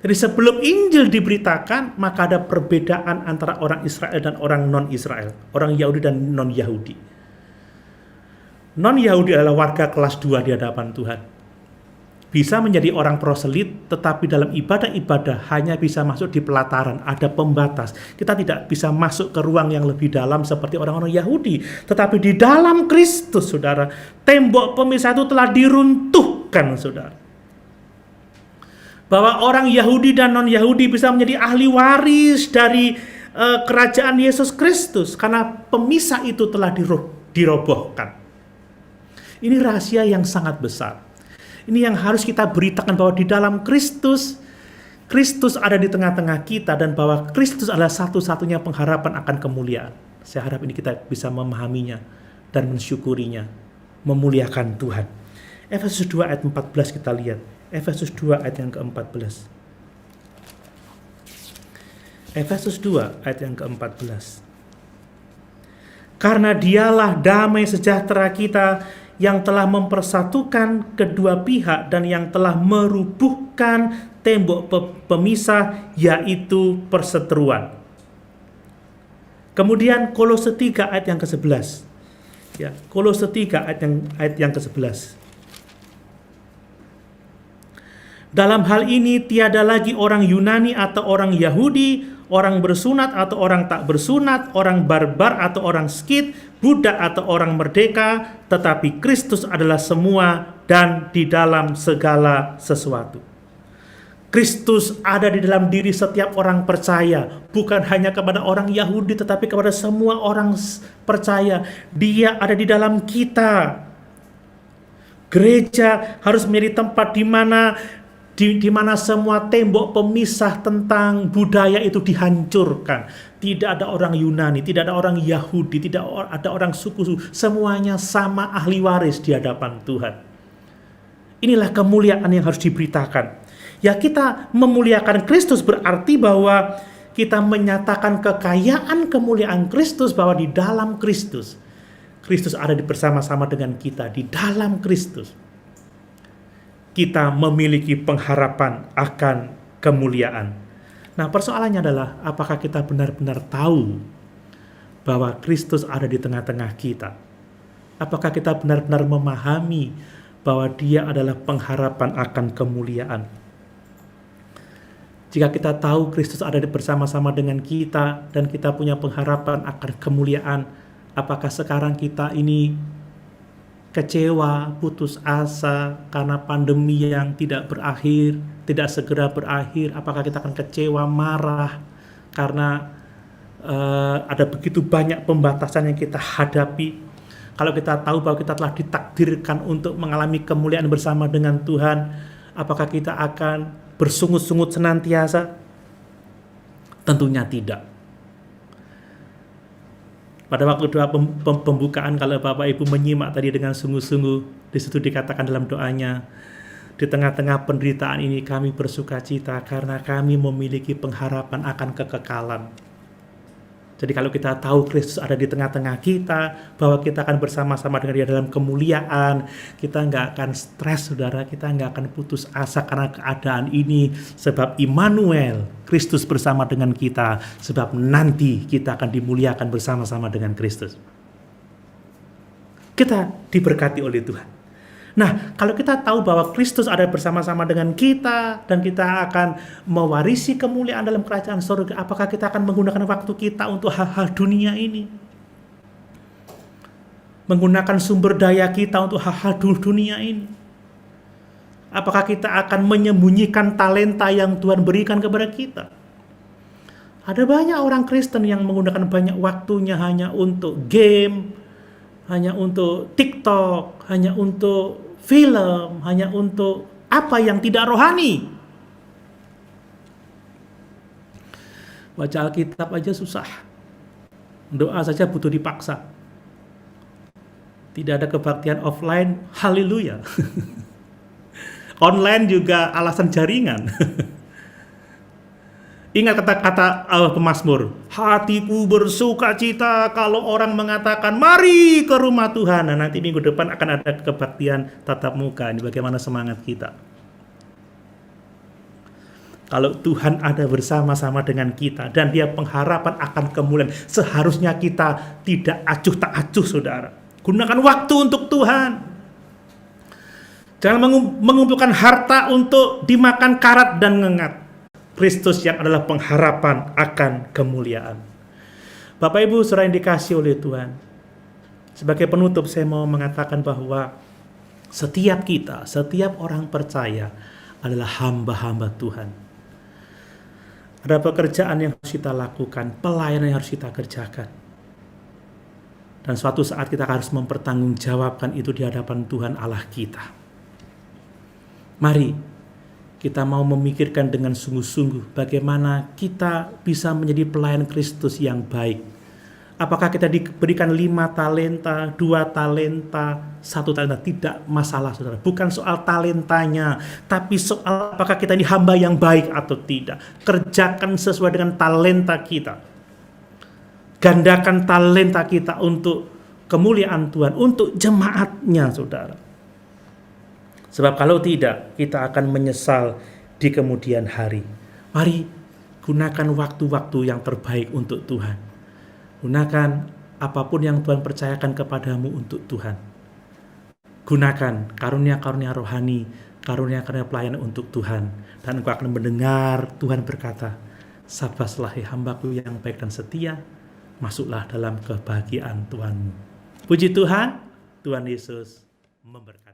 Jadi sebelum Injil diberitakan, maka ada perbedaan antara orang Israel dan orang non-Israel. Orang Yahudi dan non-Yahudi. Non-Yahudi adalah warga kelas 2 di hadapan Tuhan. Bisa menjadi orang proselit, tetapi dalam ibadah-ibadah hanya bisa masuk di pelataran, ada pembatas. Kita tidak bisa masuk ke ruang yang lebih dalam seperti orang-orang Yahudi. Tetapi di dalam Kristus, saudara, tembok pemisah itu telah diruntuhkan, saudara. Bahwa orang Yahudi dan non-Yahudi bisa menjadi ahli waris dari kerajaan Yesus Kristus. Karena pemisah itu telah dirobohkan. Ini rahasia yang sangat besar. Ini yang harus kita beritakan bahwa di dalam Kristus, Kristus ada di tengah-tengah kita dan bahwa Kristus adalah satu-satunya pengharapan akan kemuliaan. Saya harap ini kita bisa memahaminya dan mensyukurinya, memuliakan Tuhan. Efesus 2 ayat 14 kita lihat. Efesus 2 ayat yang ke-14. Efesus 2 ayat yang ke-14. Karena dialah damai sejahtera kita yang telah mempersatukan kedua pihak dan yang telah merubuhkan tembok pemisah, yaitu perseteruan. Kemudian Kolose 3 ayat yang ke-11. Ya, Kolose 3 ayat yang ke-11. Dalam hal ini tiada lagi orang Yunani atau orang Yahudi, orang bersunat atau orang tak bersunat, orang barbar atau orang Skit, budak atau orang merdeka, tetapi Kristus adalah semua dan di dalam segala sesuatu. Kristus ada di dalam diri setiap orang percaya, bukan hanya kepada orang Yahudi tetapi kepada semua orang percaya. Dia ada di dalam kita. Gereja harus menjadi tempat di mana semua tembok pemisah tentang budaya itu dihancurkan. Tidak ada orang Yunani, tidak ada orang Yahudi, tidak ada orang suku. Semuanya sama ahli waris di hadapan Tuhan. Inilah kemuliaan yang harus diberitakan. Ya, kita memuliakan Kristus berarti bahwa kita menyatakan kekayaan kemuliaan Kristus, bahwa di dalam Kristus, Kristus ada bersama-sama dengan kita di dalam Kristus. Kita memiliki pengharapan akan kemuliaan. Nah, persoalannya adalah apakah kita benar-benar tahu bahwa Kristus ada di tengah-tengah kita? Apakah kita benar-benar memahami bahwa Dia adalah pengharapan akan kemuliaan? Jika kita tahu Kristus ada bersama-sama dengan kita dan kita punya pengharapan akan kemuliaan, apakah sekarang kita ini kecewa, putus asa karena pandemi yang tidak berakhir, tidak segera berakhir? Apakah kita akan kecewa, marah karena ada begitu banyak pembatasan yang kita hadapi? Kalau kita tahu bahwa kita telah ditakdirkan untuk mengalami kemuliaan bersama dengan Tuhan, apakah kita akan bersungut-sungut senantiasa? Tentunya tidak. Pada waktu doa pembukaan, kalau Bapak Ibu menyimak tadi dengan sungguh-sungguh, di situ dikatakan dalam doanya, di tengah-tengah penderitaan ini kami bersukacita karena kami memiliki pengharapan akan kekekalan. Jadi kalau kita tahu Kristus ada di tengah-tengah kita, bahwa kita akan bersama-sama dengan Dia dalam kemuliaan, kita nggak akan stres, saudara, kita nggak akan putus asa karena keadaan ini, sebab Immanuel, Kristus bersama dengan kita, sebab nanti kita akan dimuliakan bersama-sama dengan Kristus. Kita diberkati oleh Tuhan. Nah, kalau kita tahu bahwa Kristus ada bersama-sama dengan kita dan kita akan mewarisi kemuliaan dalam kerajaan surga, apakah kita akan menggunakan waktu kita untuk hal-hal dunia ini? Menggunakan sumber daya kita untuk hal-hal dunia ini? Apakah kita akan menyembunyikan talenta yang Tuhan berikan kepada kita? Ada banyak orang Kristen yang menggunakan banyak waktunya hanya untuk game, hanya untuk TikTok, hanya untuk film, hanya untuk apa yang tidak rohani. Baca Alkitab aja susah. Doa saja butuh dipaksa. Tidak ada kebaktian offline, haleluya. Online juga alasan jaringan. Ingat kata-kata pemazmur, hatiku bersuka cita kalau orang mengatakan mari ke rumah Tuhan. Nah, nanti minggu depan akan ada kebaktian tatap muka. Ini bagaimana semangat kita. Kalau Tuhan ada bersama-sama dengan kita dan dia pengharapan akan kemuliaan, seharusnya kita tidak acuh tak acuh, saudara. Gunakan waktu untuk Tuhan. Jangan mengumpulkan harta untuk dimakan karat dan ngengat. Kristus yang adalah pengharapan akan kemuliaan. Bapak Ibu saudara yang dikasihi oleh Tuhan, sebagai penutup saya mau mengatakan bahwa setiap kita, setiap orang percaya adalah hamba-hamba Tuhan. Ada pekerjaan yang harus kita lakukan, pelayanan yang harus kita kerjakan. Dan suatu saat kita harus mempertanggungjawabkan itu di hadapan Tuhan Allah kita. Mari kita mau memikirkan dengan sungguh-sungguh bagaimana kita bisa menjadi pelayan Kristus yang baik. Apakah kita diberikan 5 talenta, 2 talenta, 1 talenta, tidak masalah saudara. Bukan soal talentanya, tapi soal apakah kita ini hamba yang baik atau tidak. Kerjakan sesuai dengan talenta kita. Gandakan talenta kita untuk kemuliaan Tuhan, untuk jemaatnya saudara. Sebab kalau tidak, kita akan menyesal di kemudian hari. Mari gunakan waktu-waktu yang terbaik untuk Tuhan. Gunakan apapun yang Tuhan percayakan kepadamu untuk Tuhan. Gunakan karunia-karunia rohani, karunia-karunia pelayanan untuk Tuhan. Dan engkau akan mendengar Tuhan berkata, sabaslah hambaku yang baik dan setia, masuklah dalam kebahagiaan Tuhanmu. Puji Tuhan, Tuhan Yesus memberkati.